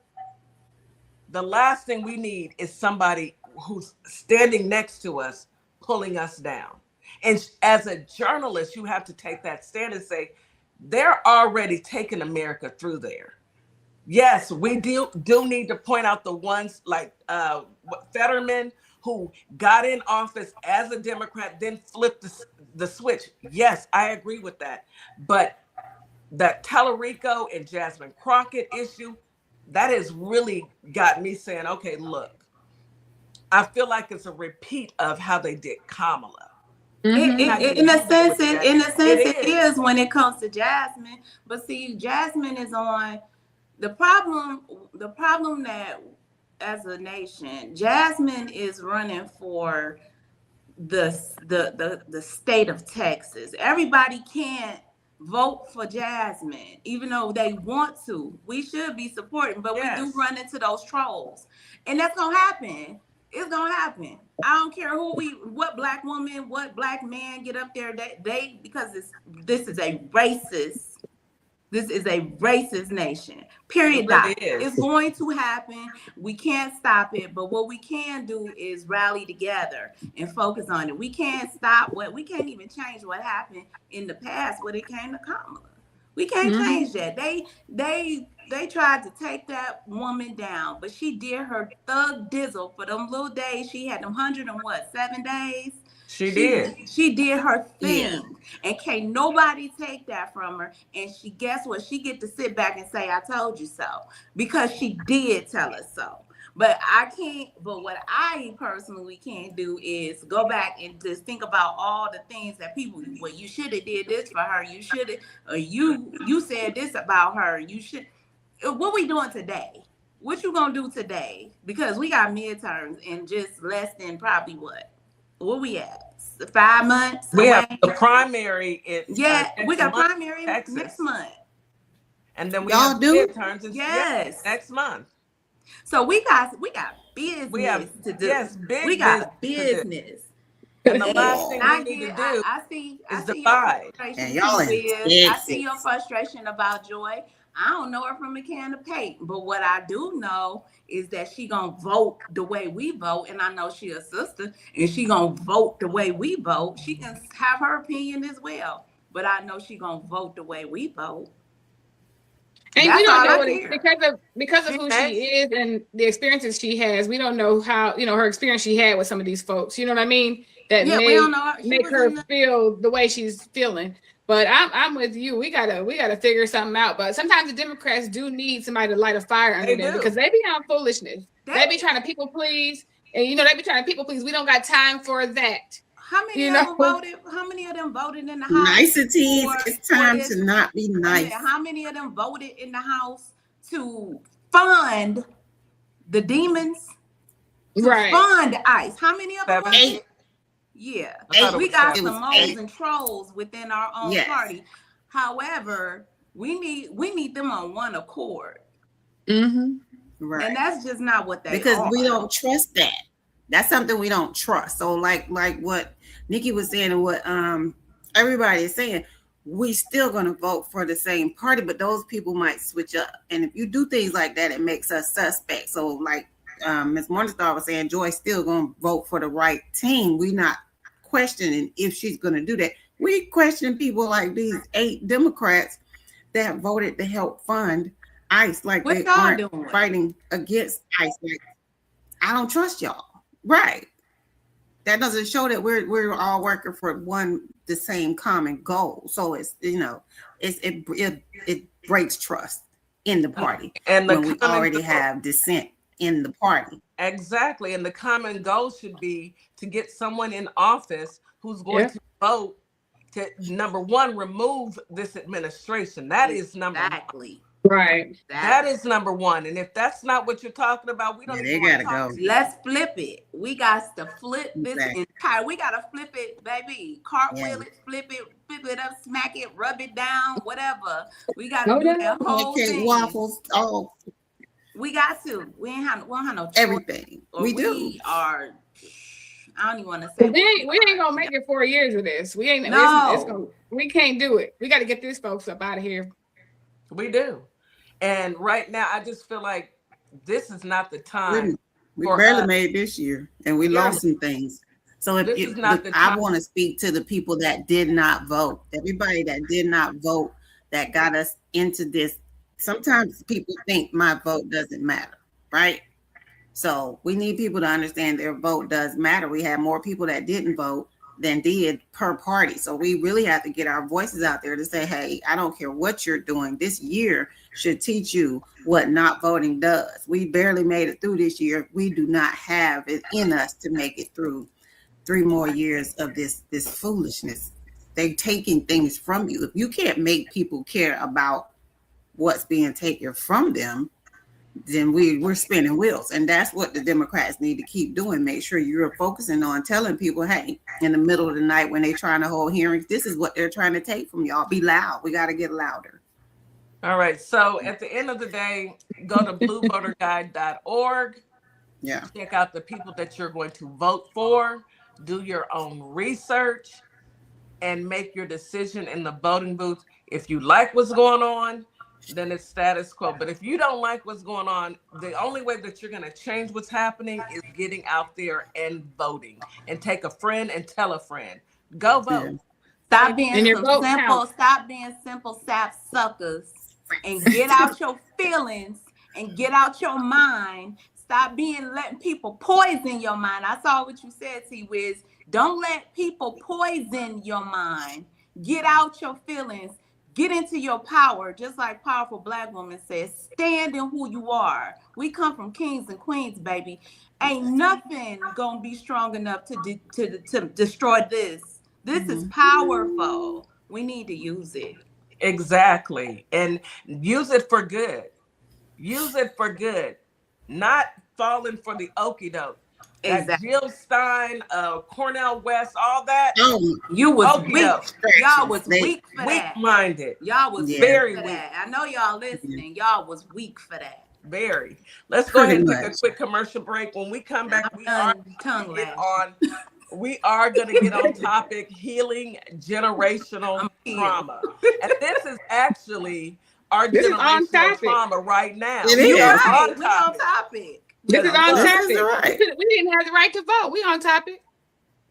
the last thing we need is somebody who's standing next to us pulling us down. And as a journalist, you have to take that stand and say, they're already taking America through there. Yes, we do need to point out the ones like Fetterman, who got in office as a Democrat, then flipped the switch. Yes, I agree with that. But that Tallarico and Jasmine Crockett issue, that has really got me saying, okay, look, I feel like it's a repeat of how they did Kamala. In a sense, it is when it comes to Jasmine. But see, Jasmine is on the problem that as a nation, Jasmine is running for the state of Texas. Everybody can't vote for Jasmine, even though they want to. We should be supporting, but we do run into those trolls, and that's gonna happen. It's gonna happen. I don't care what black woman, what black man get up there. Because this is a racist nation. Period. It's going to happen. We can't stop it, but what we can do is rally together and focus on it. We can't stop we can't even change what happened in the past when it came to Kamala. We can't change that. They tried to take that woman down, but she did her thug dizzle for them little days. She had them 7 days. She did her thing, and can't nobody take that from her. And guess what? She get to sit back and say, "I told you so," because she did tell us so. But what I personally can't do is go back and just think about all the things that people, well, you should have did this for her. You should have, you said this about her. You should. What we doing today? what you gonna do today? Because we got midterms in just less than probably what we at 5 months. We away. have the primary. We got month, primary Texas. next month, and then we Y'all have do? midterms in next month. So we got business to do. Yes, we got business. And the last thing we need to do I see divide. And y'all I see your frustration about Joy. I don't know her from a can of paint, but what I do know is that she gonna vote the way we vote, and I know she a sister, and she gonna vote the way we vote. She can have her opinion as well, but I know she gonna vote the way we vote. And we don't know because of who she is and the experiences she has. We don't know how, her experience she had with some of these folks. You know what I mean? That we don't know. Make her feel the way she's feeling. But I'm with you. We gotta figure something out. But sometimes the Democrats do need somebody to light a fire under them because they be on foolishness. They be trying to people please, and they be trying to people please. We don't got time for that. How many of them voted? How many of them voted in the House? Niceties. It's time to not be nice. How many of them voted in the House to fund the demons? Right. Fund ICE. How many of them? 8. Yeah, 8. We got some moles and trolls within our own party. However, we need them on one accord. Mm-hmm. Right. And that's just not what they because are. We don't trust that. That's something we don't trust. So like what Nikki was saying and what everybody is saying, we still gonna vote for the same party, but those people might switch up. And if you do things like that, it makes us suspect. So like Ms. Morningstar was saying, Joy's still gonna vote for the right team. We not questioning if she's gonna do that. We question people like these 8 Democrats that voted to help fund ICE, like they aren't fighting against ICE. Like, I don't trust y'all. Right. That doesn't show that we're all working for the same common goal. So it's it breaks trust in the party, and when we already have dissent in the party. Exactly, and the common goal should be to get someone in office who's going to vote to, number one, remove this administration. That is number one. Right. That is number one. And if that's not what you're talking about, we don't they gotta go. Let's flip it. We got to flip this entire. We gotta flip it, baby. Cartwheel it, flip it up, smack it, rub it down, whatever. We gotta do that whole thing. Waffles. Oh, we got to. We don't have no choice. Everything. We are. I don't even want to say. We ain't gonna make it 4 years of this. We ain't. No. We can't do it. We got to get these folks up out of here. We do. And right now, I just feel like this is not the time. We barely made this year, and we lost some things. So I want to speak to the people that did not vote. Everybody that did not vote, that got us into this. Sometimes people think my vote doesn't matter, right? So we need people to understand their vote does matter. We had more people that didn't vote than did per party. So we really have to get our voices out there to say, hey, I don't care what you're doing. This year should teach you what not voting does. We barely made it through this year. We do not have it in us to make it through 3 more years of this foolishness. They're taking things from you. If you can't make people care about what's being taken from them, then we're spinning wheels. And that's what the Democrats need to keep doing. Make sure you're focusing on telling people, hey, in the middle of the night when they're trying to hold hearings, this is what they're trying to take from y'all. Be loud. We got to get louder. All right. So at the end of the day, go to bluevoterguide.org. Yeah. Check out the people that you're going to vote for. Do your own research and make your decision in the voting booth. If you like what's going on, then it's status quo. But if you don't like what's going on, the only way that you're going to change what's happening is getting out there and voting. And take a friend and tell a friend. Go vote. Stop being simple sap suckers and get out your feelings and get out your mind. Stop letting people poison your mind. I saw what you said, T-Wiz. Don't let people poison your mind. Get out your feelings. Get into your power, just like Powerful Black Woman says. Stand in who you are. We come from kings and queens, baby. Ain't nothing gonna be strong enough to destroy this. This is powerful. We need to use it. Exactly. And use it for good. Use it for good. not falling for the okie doke. That Exactly. Jill Stein, Cornell West, all that. Oh, You was Okie weak. doke. Y'all was They- weak for that. Weak-minded. Y'all was Yeah. Very weak for weak. that. I know y'all listening. Y'all was weak for that. Very. Let's go ahead and Pretty take a much. quick commercial break. When we come back, I'm we are done tongue going to get lashing. on. We are going to get on topic healing generational I'm healed. trauma. And this is actually our This is on generational topic. trauma right now. It We is. are Right, on we on topic. topic. This is on This topic. is right. We didn't have the right to vote. We on topic.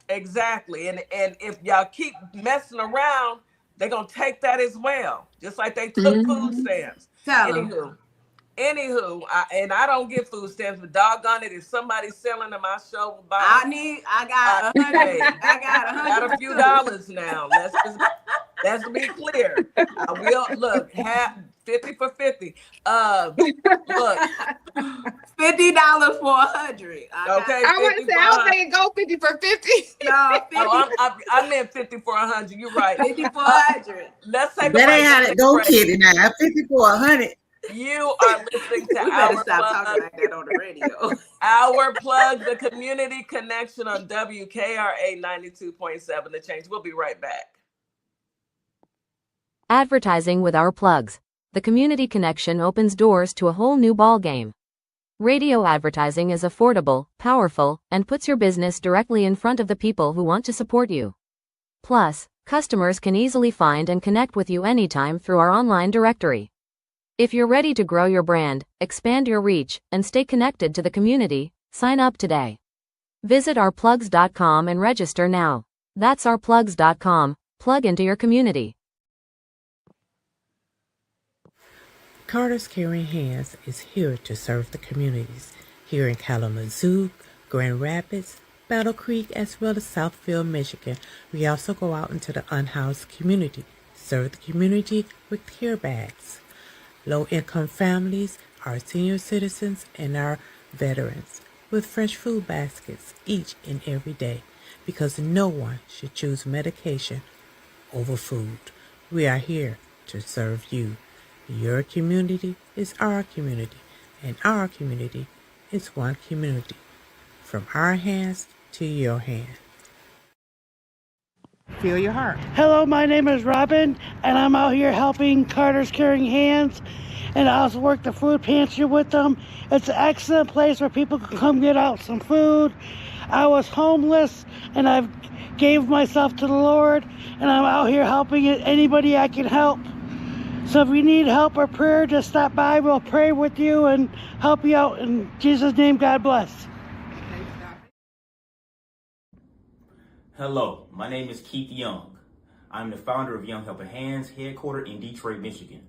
Exactly. And if y'all keep messing around, they're going to take that as well. Just like they took food stamps. Tell them. Anywho, I don't get food stamps, but doggone it, if somebody's selling them, I sure will buy them. I got 100. I got 100. Got a few dollars now. Let's be clear. I will look half 50 for 50. Look, $50 for 100. okay. I want to 50 say, for I was 100. thinking go 50 for 50. No, 50, I meant 50 for 100. You're right. 50 for 100. Let's take That a ain't how break. it go, kitty. Now 50 for 100. You are listening to We better Our stop talking Plug. like that on the radio. Our Plug, the community connection on WKRA 92.7 The Change. We'll be right back. Advertising with Our Plugs. The community connection opens doors to a whole new ballgame. Radio advertising is affordable, powerful, and puts your business directly in front of the people who want to support you. Plus, customers can easily find and connect with you anytime through our online directory. If you're ready to grow your brand, expand your reach, and stay connected to the community, sign up today. Visit ourplugs.com and register now. That's ourplugs.com. Plug into your community. Carter's Caring Hands is here to serve the communities here in Kalamazoo, Grand Rapids, Battle Creek, as well as Southfield, Michigan. We also go out into the unhoused community, serve the community with care bags. Low-income families, our senior citizens, and our veterans with fresh food baskets each and every day, because no one should choose medication over food. We are here to serve you. Your community is our community, and our community is one community. From our hands to your hand. Feel your heart. Hello, my name is Robin, and I'm out here helping Carter's Caring Hands, and I also work the food pantry with them. It's an excellent place where people can come get out some food. I was homeless, and I've gave myself to the Lord, and I'm out here helping anybody I can help. So if you need help or prayer, just stop by. We'll pray with you and help you out. In Jesus' name, God bless. Hello, my name is Keith Young. I'm the founder of Young Helping Hands, headquartered in Detroit, Michigan.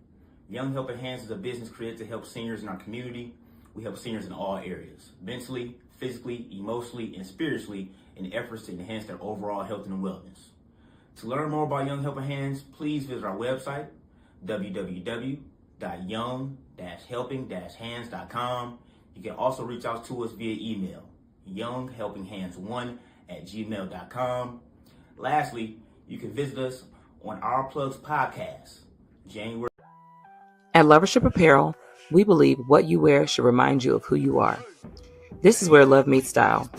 Young Helping Hands is a business created to help seniors in our community. We help seniors in all areas, mentally, physically, emotionally, and spiritually, in efforts to enhance their overall health and wellness. To learn more about Young Helping Hands, please visit our website, www.young-helping-hands.com. You can also reach out to us via email, younghelpinghands1@gmail.com. Lastly, you can visit us on Our Plugs podcast, January. At Lovership Apparel, we believe what you wear should remind you of who you are. This is where love meets style.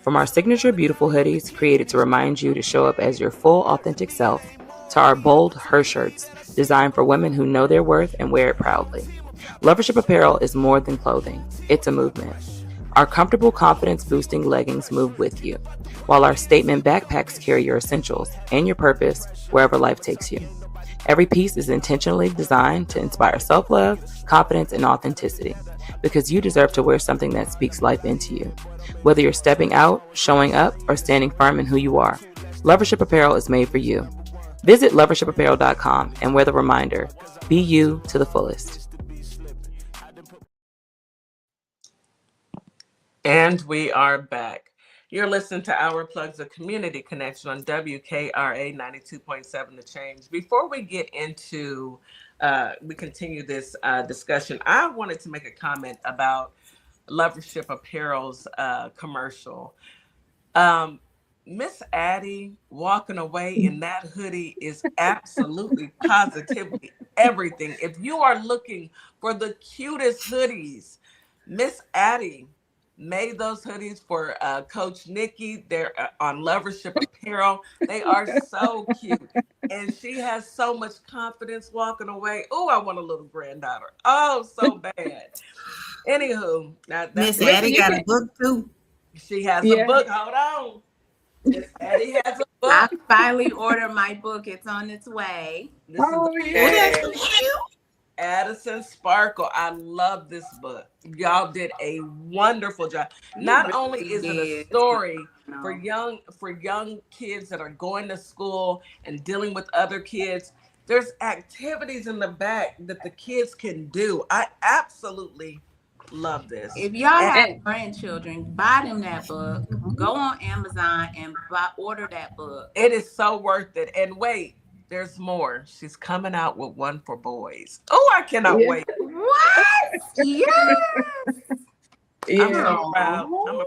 From our signature beautiful hoodies created to remind you to show up as your full authentic self, to our bold her shirts designed for women who know their worth and wear it proudly. Lovership Apparel is more than clothing. It's a movement. Our comfortable confidence-boosting leggings move with you, while our statement backpacks carry your essentials and your purpose wherever life takes you. Every piece is intentionally designed to inspire self-love, confidence, and authenticity, because you deserve to wear something that speaks life into you. Whether you're stepping out, showing up, or standing firm in who you are, Lovership Apparel is made for you. Visit lovershipapparel.com and wear the reminder, be you to the fullest. And we are back. You're listening to Our Plugs, a community connection on WKRA 92.7 The Change. Before we get into, we continue this discussion, I wanted to make a comment about Lovership Apparel's commercial. Miss Addie walking away in that hoodie is absolutely positively everything. If you are looking for the cutest hoodies, Miss Addie made those hoodies for Coach Nikki. They're on Lovership Apparel. They are so cute. And she has so much confidence walking away. Oh, I want a little granddaughter. Oh, so bad. Anywho, now Miss Addie got a book too. She has a book. Hold on. Miss Addie has a book. I finally ordered my book. It's on its way. This is Addison Sparkle. I love this book. Y'all did a wonderful job. Not only is it a story for young kids that are going to school and dealing with other kids, there's activities in the back that the kids can do. I absolutely love this. If y'all have grandchildren, buy them that book. Go on Amazon and order that book. It is so worth it. And wait, there's more. She's coming out with one for boys. Oh, I cannot wait. What? Yes. I'm so proud. I'm a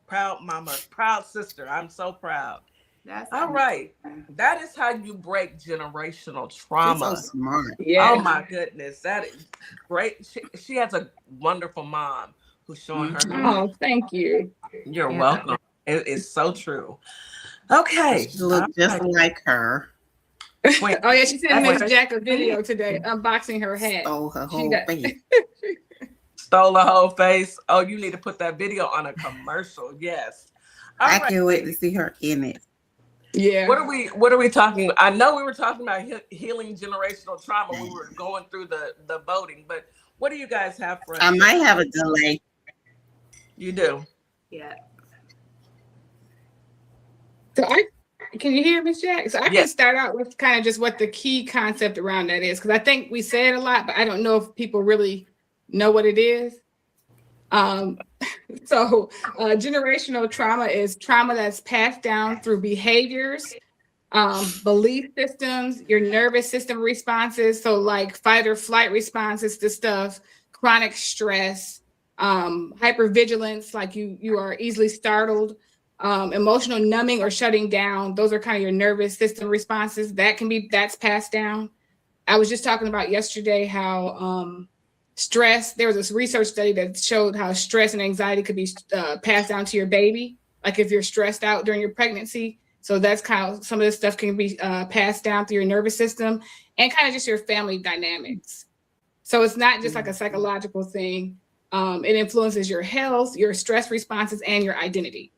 proud mama, proud sister. I'm so proud. That's all right. That is how you break generational trauma. She's so smart. Yeah. Oh my goodness. That is great. She has a wonderful mom who's showing her. Oh, thank you. You're welcome. It is so true. Okay. She looks just like her. Wait, oh yeah, she sent Miss Jack a video today unboxing her hat. Stole her whole face. Stole her whole face. Oh, you need to put that video on a commercial. Yes. I can't wait to see her in it. Yeah. What are we talking? I know we were talking about healing generational trauma. We were going through the voting, but what do you guys have for us? I might have a delay. You do. Yeah. So can you hear Miss Jack? So I can start out with kind of just what the key concept around that is, because I think we say it a lot, but I don't know if people really know what it is. So generational trauma is trauma that's passed down through behaviors, belief systems, your nervous system responses. So like fight or flight responses to stuff, chronic stress, hypervigilance, like you are easily startled, emotional numbing or shutting down. Those are kind of your nervous system responses. That's passed down. I was just talking about yesterday how stress, there was this research study that showed how stress and anxiety could be passed down to your baby. Like if you're stressed out during your pregnancy. So that's kind of, some of this stuff can be passed down through your nervous system and kind of just your family dynamics. So it's not just like a psychological thing. It influences your health, your stress responses, and your identity.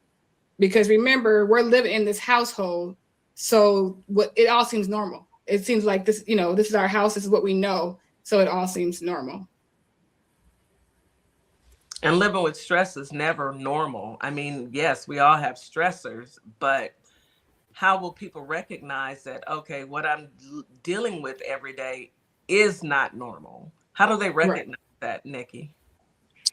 Because remember, we're living in this household. So it all seems normal. It seems like this, this is our house. This is what we know. So it all seems normal. And living with stress is never normal. I mean, yes, we all have stressors, but how will people recognize that, okay, what I'm dealing with every day is not normal? How do they recognize that, Nikki?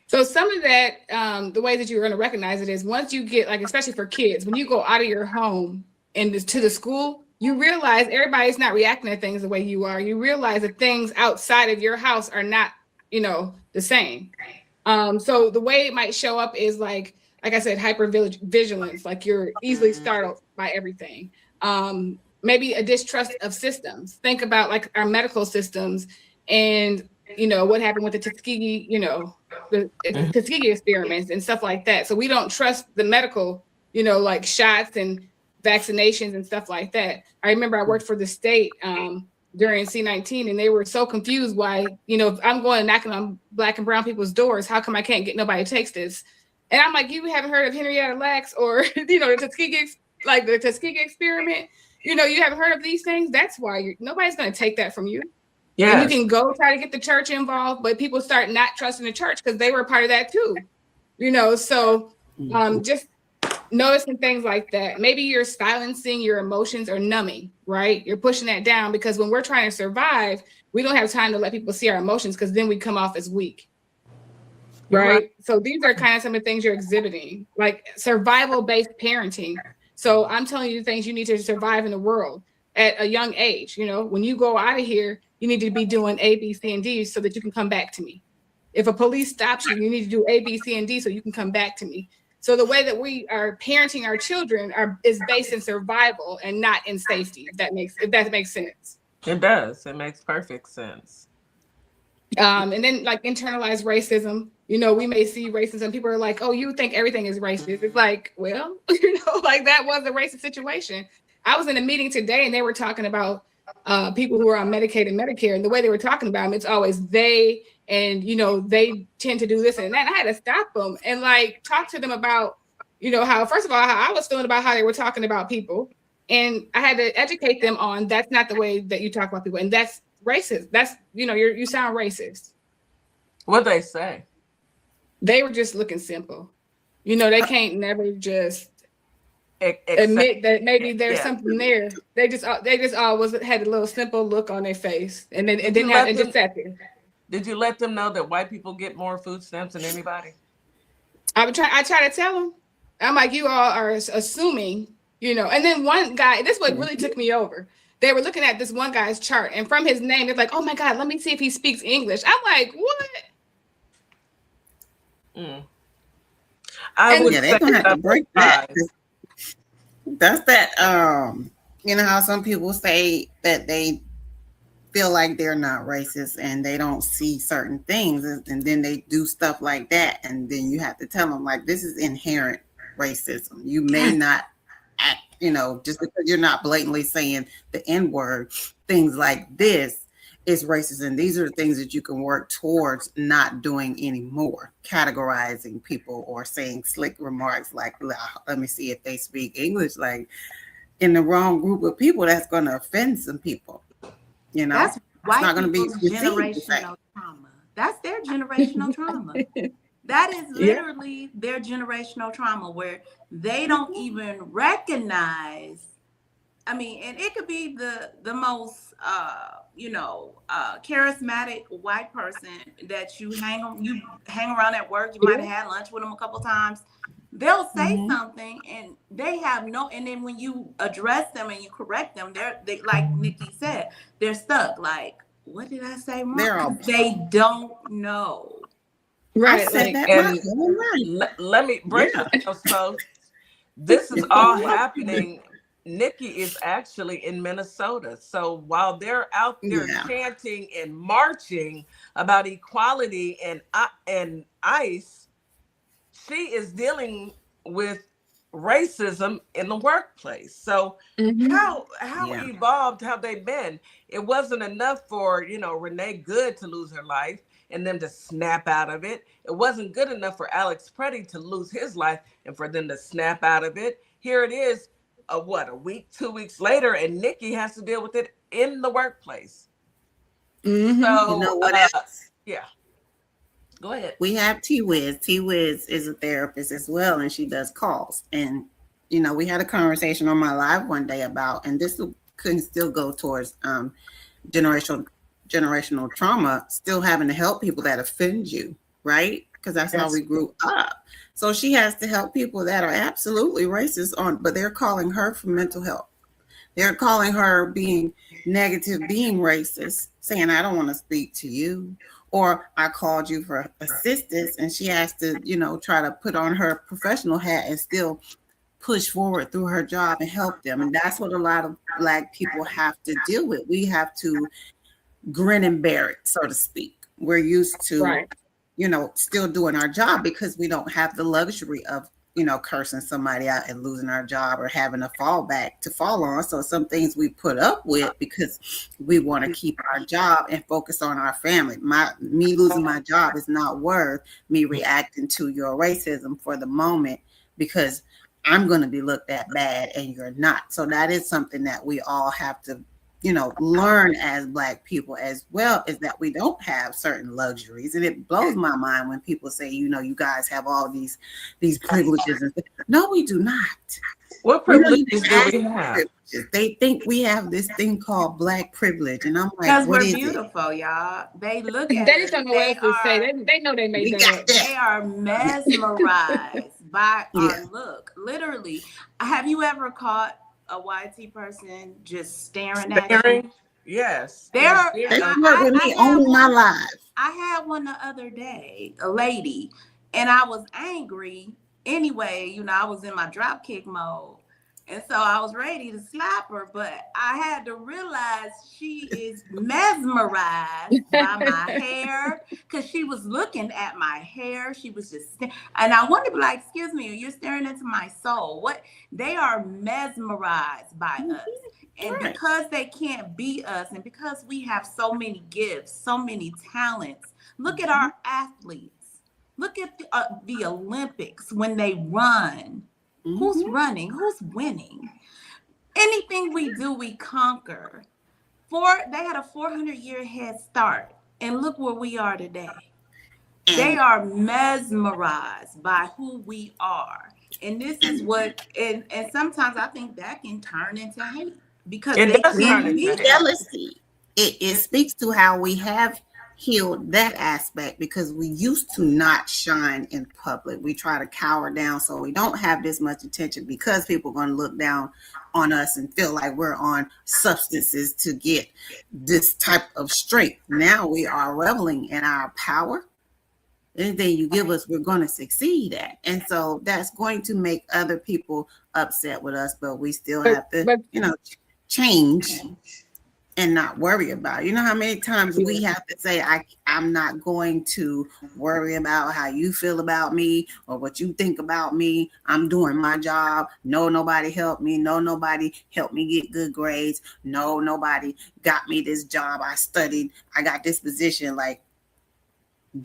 So some of that, the way that you're going to recognize it is once you get, like, especially for kids, when you go out of your home and to the school, you realize everybody's not reacting to things the way you are. You realize that things outside of your house are not, the same. So the way it might show up is like I said, hypervigilance, like you're easily startled by everything. Maybe a distrust of systems. Think about like our medical systems and, what happened with the Tuskegee, the Tuskegee experiments and stuff like that. So we don't trust the medical, like shots and vaccinations and stuff like that. I remember I worked for the state during C-19 and they were so confused why, I'm going knocking on Black and brown people's doors. How come I can't get nobody takes this? And I'm like, you haven't heard of Henrietta Lacks or, the Tuskegee experiment? You haven't heard of these things? That's why nobody's going to take that from you. Yeah. And you can go try to get the church involved, but people start not trusting the church because they were a part of that too. So just noticing things like that. Maybe you're silencing your emotions or numbing, right? You're pushing that down because when we're trying to survive, we don't have time to let people see our emotions because then we come off as weak. Right. So these are kind of some of the things you're exhibiting, like survival-based parenting. So I'm telling you things you need to survive in the world at a young age. When you go out of here, you need to be doing A, B, C, and D so that you can come back to me. If a police stops you, you need to do A, B, C, and D so you can come back to me. So the way that we are parenting our children is based in survival and not in safety. If that makes sense. It does. It makes perfect sense. And then like internalized racism. we may see racism. People are like, oh, you think everything is racist. It's like, well, like that was a racist situation. I was in a meeting today and they were talking about people who are on Medicaid and Medicare. And the way they were talking about them, it's always they, and, they tend to do this and that. And I had to stop them and like talk to them about, how, first of all, how I was feeling about how they were talking about people. And I had to educate them on that's not the way that you talk about people. And that's racist. That's, you sound racist. What'd they say? They were just looking simple. They can't never just admit that maybe there's something there. They just always had a little simple look on their face, and then just sat there. Did you let them know that white people get more food stamps than anybody? I try to tell them. I'm like, you all are assuming, And then one guy, this what really took me over. They were looking at this one guy's chart, and from his name, it's like, oh my God, let me see if he speaks English. I'm like, what? I would they're gonna have to break that. That's that. How some people say that they feel like they're not racist and they don't see certain things, and then they do stuff like that, and then you have to tell them like this is inherent racism. You may not act, just because you're not blatantly saying the N-word, things like this is racist, and these are the things that you can work towards not doing anymore. Categorizing people or saying slick remarks like, let me see if they speak English, like in the wrong group of people, that's going to offend some people. That's it's not going to be generational trauma. That's their generational trauma. That is literally their generational trauma, where they don't even recognize. I mean, and it could be the most charismatic white person that you hang around at work. You might have had lunch with them a couple times. They'll say something and they have and then when you address them and you correct them, they like Nikki said, they're stuck. Like, what did I say wrong? They don't know. Right. Let me break yourself. So this is all happening. Nikki is actually in Minnesota. So while they're out there chanting and marching about equality and ICE, she is dealing with racism in the workplace. So how evolved have they been? It wasn't enough for, Renee Good to lose her life and them to snap out of it. It wasn't good enough for Alex Preddy to lose his life and for them to snap out of it. Here it is, a week, 2 weeks later, and Nikki has to deal with it in the workplace. So, you know what else? Yeah. Go ahead. We have T-Wiz. T-Wiz is a therapist as well, and she does calls. And, we had a conversation on my live one day about, and this could still go towards generational trauma, still having to help people that offend you, right? Because that's how we grew up. So she has to help people that are absolutely racist but they're calling her for mental health. They're calling her being negative, being racist, saying, I don't want to speak to you. Or I called you for assistance, and she has to, try to put on her professional hat and still push forward through her job and help them. And that's what a lot of Black people have to deal with. We have to grin and bear it, so to speak. We're used to, still doing our job because we don't have the luxury of, cursing somebody out and losing our job or having a fallback to fall on. So some things we put up with because we want to keep our job and focus on our family. Me losing my job is not worth me reacting to your racism for the moment because I'm going to be looked at bad and you're not. So that is something that we all have to learn as Black people, as well as that we don't have certain luxuries. And it blows my mind when people say, you guys have all these privileges. No, we do not. What privileges do we have? They think we have this thing called Black privilege. And I'm like, because we're beautiful, y'all. They look at they just don't know what else to say. They know they made that up. They are mesmerized by our look. Literally. Have you ever caught a YT person just staring at you? Yes. They work with me all my life. I had one the other day, a lady, and I was angry anyway. I was in my drop kick mode, And so I was ready to slap her, but I had to realize she is mesmerized by my hair because she was looking at my hair. She was just, and I wanted to be like, excuse me, you're staring into my soul. What? They are mesmerized by us. And because they can't be us, and because we have so many gifts, so many talents, look at our athletes. Look at the Olympics when they run. Who's running? Who's winning? Anything we do, we conquer. They had a 400-year head start, and look where we are today. They are mesmerized by who we are, and this is what. And sometimes I think that can turn into hate because they can't be jealousy. It speaks to how we have healed that aspect because we used to not shine in public. We try to cower down so we don't have this much attention because people are going to look down on us and feel like we're on substances to get this type of strength. Now we are reveling in our power. Anything you give us, we're going to succeed at. And so that's going to make other people upset with us, but we still have to, change and not worry about it. You know how many times we have to say, I'm not going to worry about how you feel about me or what you think about me. I'm doing my job. No, nobody helped me. No, nobody helped me get good grades. No, nobody got me this job. I studied. I got this position. Like,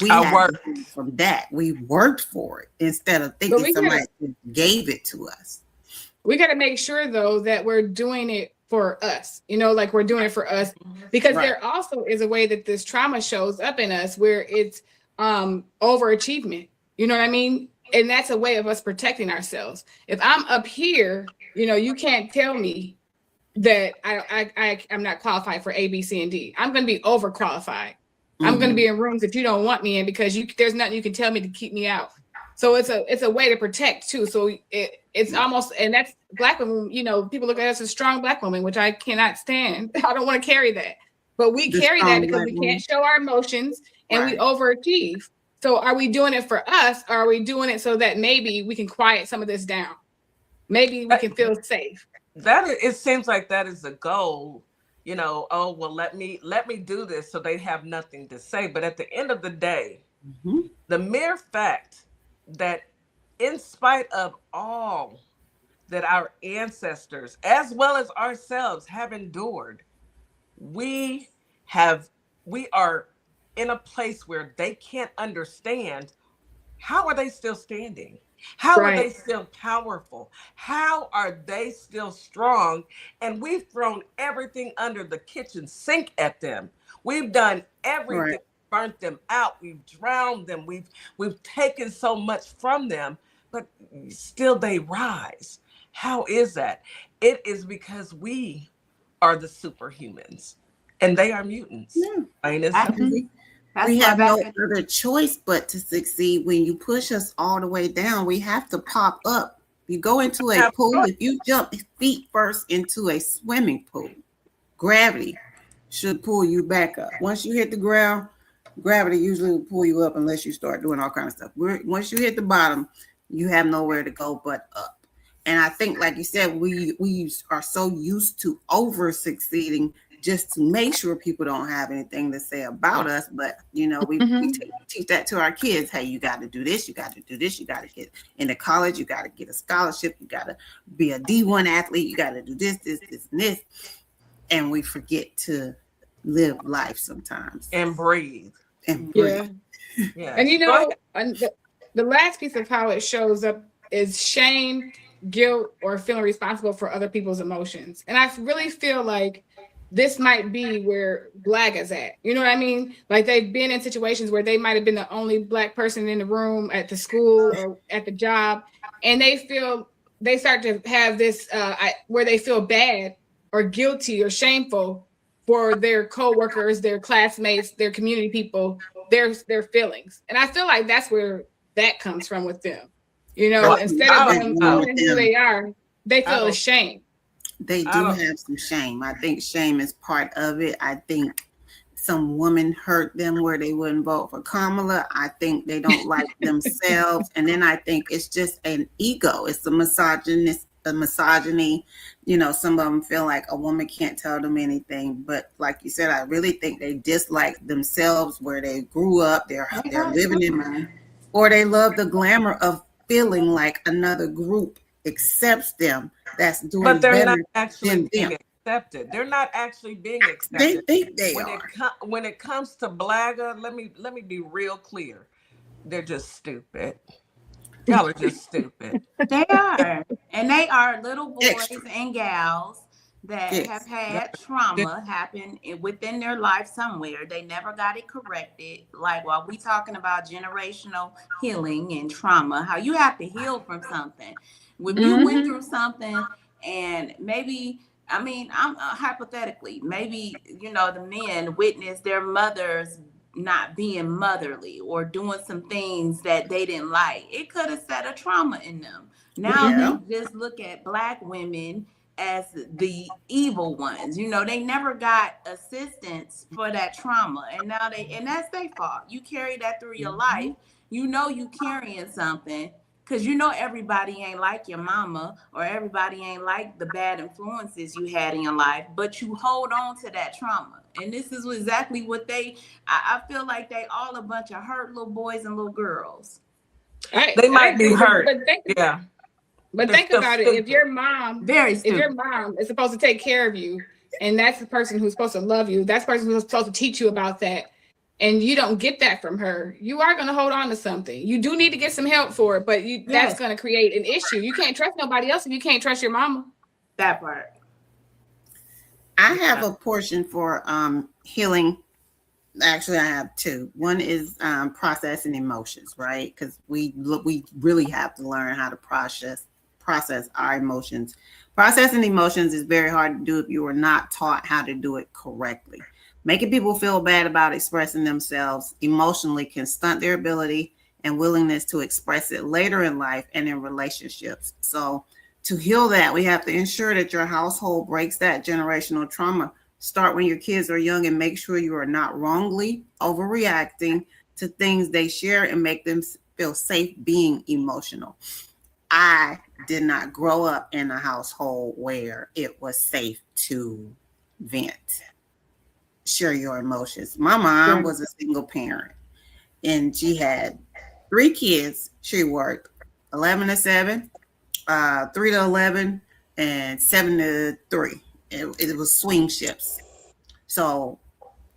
we worked from that. We worked for it instead of thinking somebody gave it to us. We got to make sure, though, that we're doing it for us, like we're doing it for us, because there also is a way that this trauma shows up in us where it's overachievement. You know what I mean? And that's a way of us protecting ourselves. If I'm up here, you can't tell me that I'm not qualified for A, B, C, and D. I'm going to be overqualified. I'm going to be in rooms that you don't want me in because there's nothing you can tell me to keep me out. So it's a way to protect too. So it's almost, and that's Black women, people look at us as strong Black women, which I cannot stand. I don't want to carry that, but we carry that because we can't show our emotions and we overachieve. So are we doing it for us? Or are we doing it so that maybe we can quiet some of this down? Maybe we can feel safe. It seems like that is the goal. Oh, well, let me do this so they have nothing to say. But at the end of the day, the mere fact that in spite of all that our ancestors, as well as ourselves, have endured, we are in a place where they can't understand. How are they still standing? How are they still powerful? How are they still strong? And we've thrown everything under the kitchen sink at them. We've done everything, burnt them out. We've drowned them. We've taken so much from them, but still they rise. How is that? It is because we are the superhumans and they are mutants. We have no other choice but to succeed. When you push us all the way down, we have to pop up. You go into a pool, if you jump feet first into a swimming pool, gravity should pull you back up. Once you hit the ground, gravity usually will pull you up unless you start doing all kinds of stuff. Once you hit the bottom, you have nowhere to go but up. And I think, like you said, we are so used to over succeeding just to make sure people don't have anything to say about us. But, we teach that to our kids. Hey, you got to do this. You got to do this. You got to get into college. You got to get a scholarship. You got to be a D1 athlete. You got to do this, and this. And we forget to live life sometimes. And breathe. Yeah. And, the last piece of how it shows up is shame, guilt, or feeling responsible for other people's emotions. And I really feel like this might be where Black is at. You know what I mean? Like they've been in situations where they might have been the only Black person in the room at the school or at the job. And they start to have this where they feel bad or guilty or shameful for their coworkers, their classmates, their community people, their feelings. And I feel like that's where that comes from with them. Instead of them owning who they are, they feel ashamed. They do have some shame. I think shame is part of it. I think some woman hurt them where they wouldn't vote for Kamala. I think they don't like themselves. And then I think it's just an ego. It's a misogynist a misogyny. You know, some of them feel like a woman can't tell them anything. But like you said, I really think they dislike themselves where they grew up. They're living in, or they love the glamour of feeling like another group accepts them. That's doing but they're better not actually than being them. accepted. They're not actually being They accepted. think they When are. when it comes to blagger, let me be real clear. They're just stupid. Y'all are just stupid. They are. And they are little boys Extra. and gals that have Yes. had trauma happen within their life somewhere. They never got it corrected. Like while we talking about generational healing and trauma, how you have to heal from something. When you went through something and maybe, I mean, I'm hypothetically, maybe, you know, the men witnessed their mothers not being motherly or doing some things that they didn't like. It could have set a trauma in them. Now they just look at Black women as the evil ones. You know, they never got assistance for that trauma. And now and that's their fault. You carry that through your life. You know you carrying something because you know everybody ain't like your mama or everybody ain't like the bad influences you had in your life, but you hold on to that trauma. And this is exactly what I feel like they all a bunch of hurt little boys and little girls. They might be hurt. But think about it. If your mom is supposed to take care of you, and that's the person who's supposed to love you, that's the person who's supposed to teach you about that, and you don't get that from her, you are going to hold on to something. You do need to get some help for it, but that's going to create an issue. You can't trust nobody else if you can't trust your mama. That part. I have a portion for healing. Actually, I have two. One is processing emotions, right? Because we really have to learn how to process our emotions. Processing emotions is very hard to do if you are not taught how to do it correctly. Making people feel bad about expressing themselves emotionally can stunt their ability and willingness to express it later in life and in relationships. So to heal that, we have to ensure that your household breaks that generational trauma. Start when your kids are young and make sure you are not wrongly overreacting to things they share and make them feel safe being emotional. I did not grow up in a household where it was safe to vent, share your emotions. My mom was a single parent and she had 3 kids. She worked 11 to 7, 3 to 11, and 7 to 3. It was swing shifts. So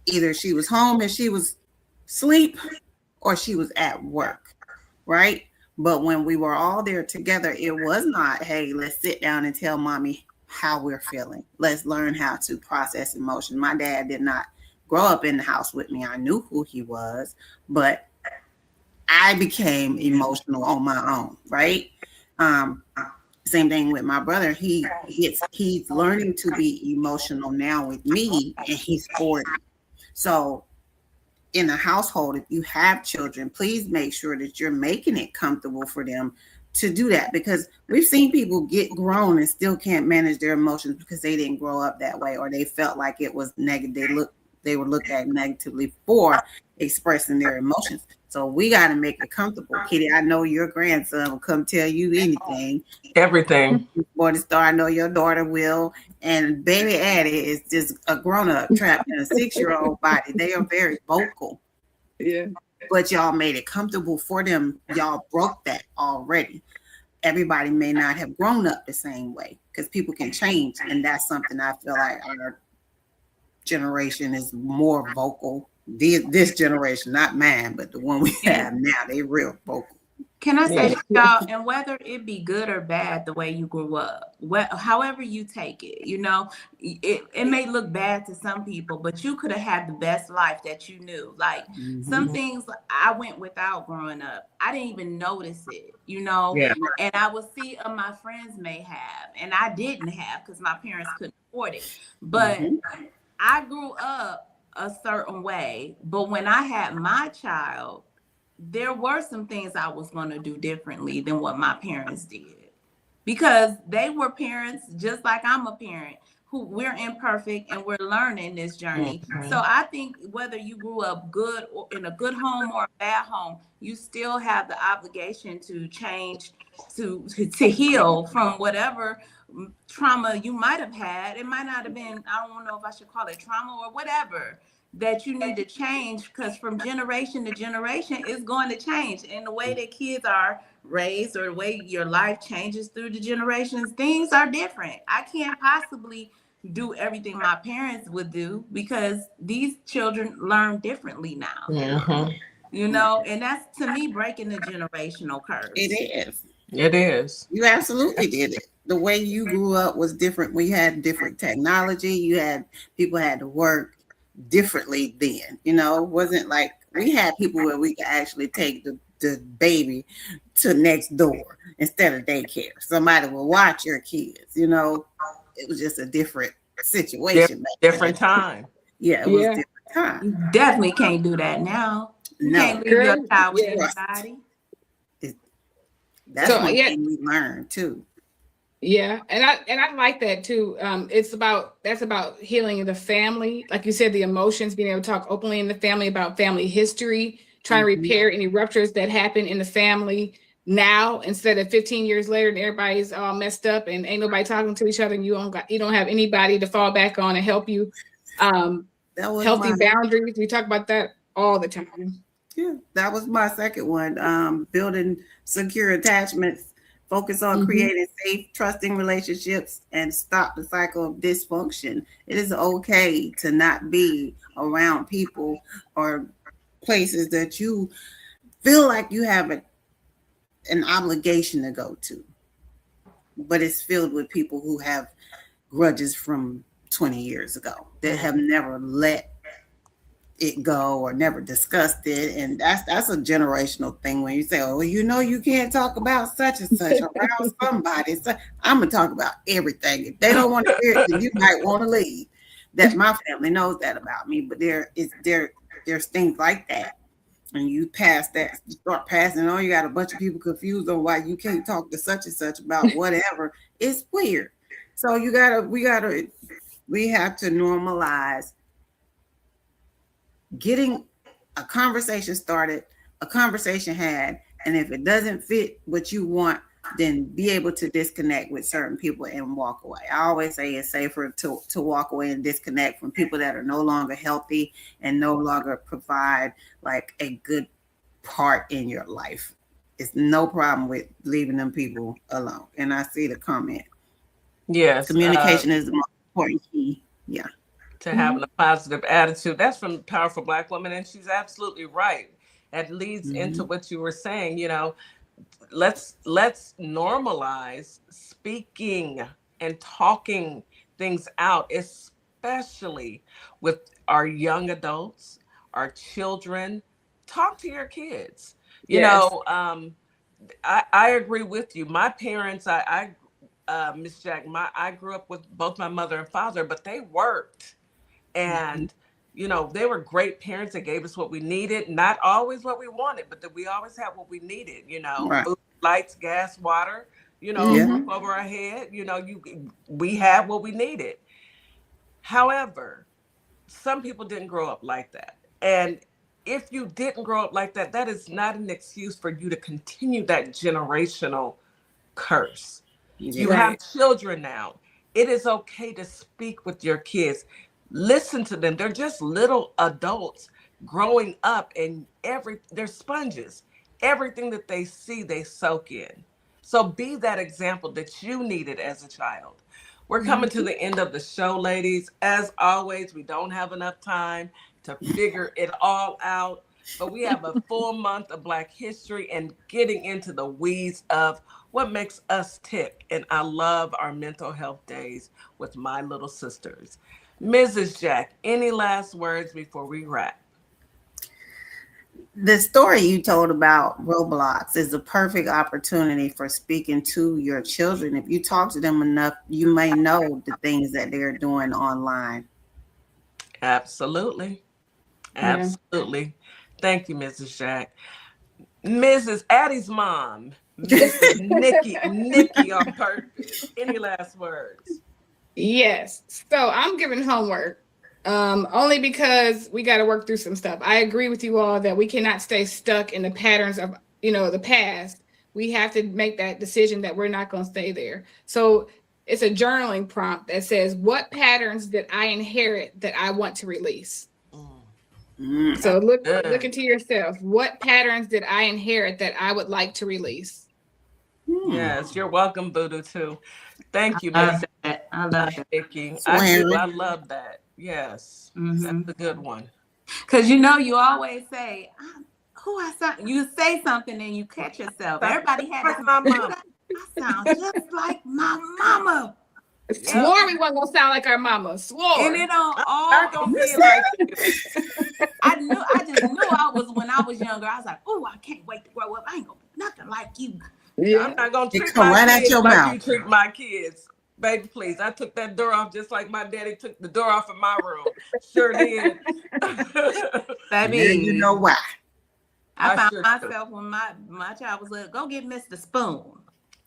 either she was home and she was asleep or she was at work, right? But when we were all there together, it was not, hey, let's sit down and tell mommy how we're feeling. Let's learn how to process emotion. My dad did not grow up in the house with me. I knew who he was, but I became emotional on my own, right? Same thing with my brother. He's learning to be emotional now with me, and he's 40. So in a household, if you have children, please make sure that you're making it comfortable for them to do that, because we've seen people get grown and still can't manage their emotions because they didn't grow up that way, or they felt like it was negative. They were looked at negatively for expressing their emotions. So we got to make it comfortable. Kitty, I know your grandson will come tell you anything. Everything. Before the star, I know your daughter will. And baby Addie is just a grown-up trapped in a 6-year-old body. They are very vocal. Yeah. But y'all made it comfortable for them. Y'all broke that already. Everybody may not have grown up the same way because people can change. And that's something I feel like our generation is more vocal. This generation, not mine, but the one we have now, they real vocal. Can I say, y'all, and whether it be good or bad, the way you grew up, however you take it, you know, it may look bad to some people, but you could have had the best life that you knew. Like some things I went without growing up. I didn't even notice it, you know, and I would see my friends may have, and I didn't have because my parents couldn't afford it. But I grew up a certain way, but when I had my child, there were some things I was going to do differently than what my parents did, because they were parents just like I'm a parent who we're imperfect and we're learning this journey. Mhm. So I think whether you grew up good or in a good home or a bad home, you still have the obligation to change, to heal from whatever trauma you might have had. It might not have been, I don't know if I should call it trauma or whatever, that you need to change, because from generation to generation it's going to change. And the way that kids are raised or the way your life changes through the generations, things are different. I can't possibly do everything my parents would do because these children learn differently now. Mhm. You know, and that's, to me, breaking the generational curse. It is. It is. You absolutely did it. The way you grew up was different. We had different technology. You had people had to work differently then. You know, it wasn't like we had people where we could actually take the baby to next door instead of daycare. Somebody will watch your kids. You know, it was just a different situation. Different time. Yeah, it was a different time. You definitely can't do that now. You can't leave your child with anybody. That's one thing we learned too. Yeah, and I like that too. That's about healing the family, like you said, the emotions, being able to talk openly in the family about family history, trying to repair any ruptures that happen in the family now, instead of 15 years later and everybody's all messed up and ain't nobody talking to each other, and you don't have anybody to fall back on and help you. Healthy boundaries. We talk about that all the time. Yeah, that was my second one. Building secure attachments, focus on creating safe, trusting relationships, and stop the cycle of dysfunction. It is okay to not be around people or places that you feel like you have an obligation to go to, but it's filled with people who have grudges from 20 years ago that have never let it go or never discussed it. And that's a generational thing when you say, oh, you know, you can't talk about such and such around somebody. So I'm gonna talk about everything. If they don't want to hear it, then you might want to leave. That my family knows that about me, but there's things like that. And you pass that, you start passing on, you got a bunch of people confused on why you can't talk to such and such about whatever. It's weird. So we have to normalize getting a conversation started, a conversation had, and if it doesn't fit what you want, then be able to disconnect with certain people and walk away. I always say it's safer to walk away and disconnect from people that are no longer healthy and no longer provide like a good part in your life. It's no problem with leaving them people alone. And I see the comment. Yes. Communication is the most important key. Yeah. To having a positive attitude. That's from Powerful Black Woman, and she's absolutely right. That leads into what you were saying. You know, let's normalize speaking and talking things out, especially with our young adults, our children. Talk to your kids. You know, I agree with you. My parents, Miss Jack, I grew up with both my mother and father, but they worked. And, you know, they were great parents that gave us what we needed. Not always what we wanted, but that we always had what we needed, you know, food, lights, gas, water, you know, roof over our head, you know, we had what we needed. However, some people didn't grow up like that. And if you didn't grow up like that, that is not an excuse for you to continue that generational curse. You have children now. It is okay to speak with your kids. Listen to them. They're just little adults growing up, and they're sponges. Everything that they see, they soak in. So be that example that you needed as a child. We're coming to the end of the show, ladies. As always, we don't have enough time to figure it all out, but we have a full month of Black History and getting into the weeds of what makes us tick. And I love our mental health days with my little sisters. Mrs. Jack, any last words before we wrap? The story you told about Roblox is a perfect opportunity for speaking to your children. If you talk to them enough, you may know the things that they're doing online. Absolutely. Absolutely. Thank you, Mrs. Jack. Mrs. Addie's mom, Mrs. Nikki on purpose. Any last words? Yes. So I'm giving homework. Only because we got to work through some stuff. I agree with you all that we cannot stay stuck in the patterns of, the past. We have to make that decision that we're not going to stay there. So it's a journaling prompt that says, what patterns did I inherit that I want to release? So look into yourself. What patterns did I inherit that I would like to release? Yes, you're welcome, Voodoo, too. Thank you, Miss. I love that. Nikki. I love that. Yes, that's a good one. Because you always say, you say something and you catch yourself. Everybody had this my mama. I sound just like my mama. Swore we wasn't gonna sound like our mama. Swore. And it all gonna be like you. I just knew when I was younger, I was like, oh, I can't wait to grow up. I ain't gonna be nothing like you. Yeah. I'm not gonna treat my kids like you treat my kids. Baby, please. I took that door off just like my daddy took the door off of my room. Sure did. Baby, you know why. I found myself when my child was little, go get Mr. Spoon.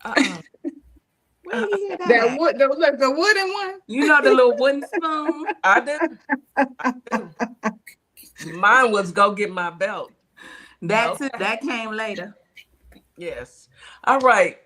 Where you hear that? The wooden one? You know the little wooden spoon? I did. Mine was go get my belt. That came later. Yes. All right.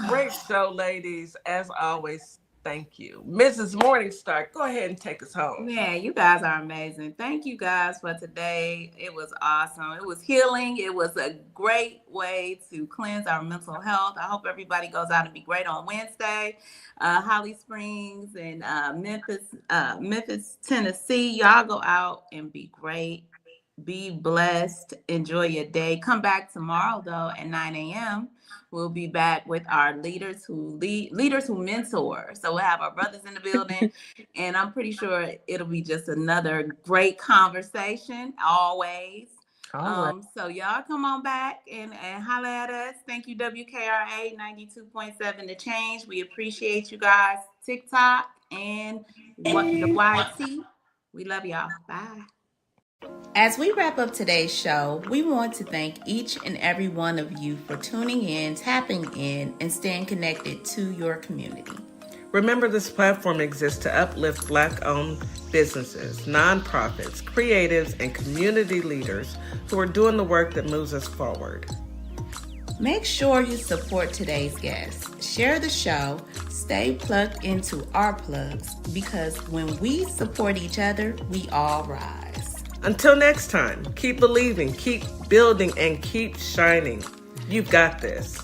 Great show, ladies. As always, thank you. Mrs. Morningstar, go ahead and take us home. Yeah, you guys are amazing. Thank you guys for today. It was awesome. It was healing. It was a great way to cleanse our mental health. I hope everybody goes out and be great on Wednesday. Holly Springs and Memphis, Tennessee. Y'all go out and be great. Be blessed. Enjoy your day. Come back tomorrow, though, at 9 a.m. We'll be back with our leaders who mentor. So we'll have our brothers in the building, and I'm pretty sure it'll be just another great conversation, always. So y'all come on back and holler at us. Thank you, WKRA 92.7 The Change. We appreciate you guys. TikTok and the YT. We love y'all. Bye. As we wrap up today's show, we want to thank each and every one of you for tuning in, tapping in, and staying connected to your community. Remember, this platform exists to uplift Black-owned businesses, nonprofits, creatives, and community leaders who are doing the work that moves us forward. Make sure you support today's guests. Share the show. Stay plugged into our plugs, because when we support each other, we all rise. Until next time, keep believing, keep building, and keep shining. You've got this.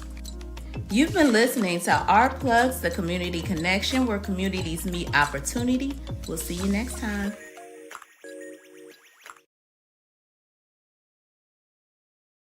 You've been listening to Our Plugs, the community connection where communities meet opportunity. We'll see you next time.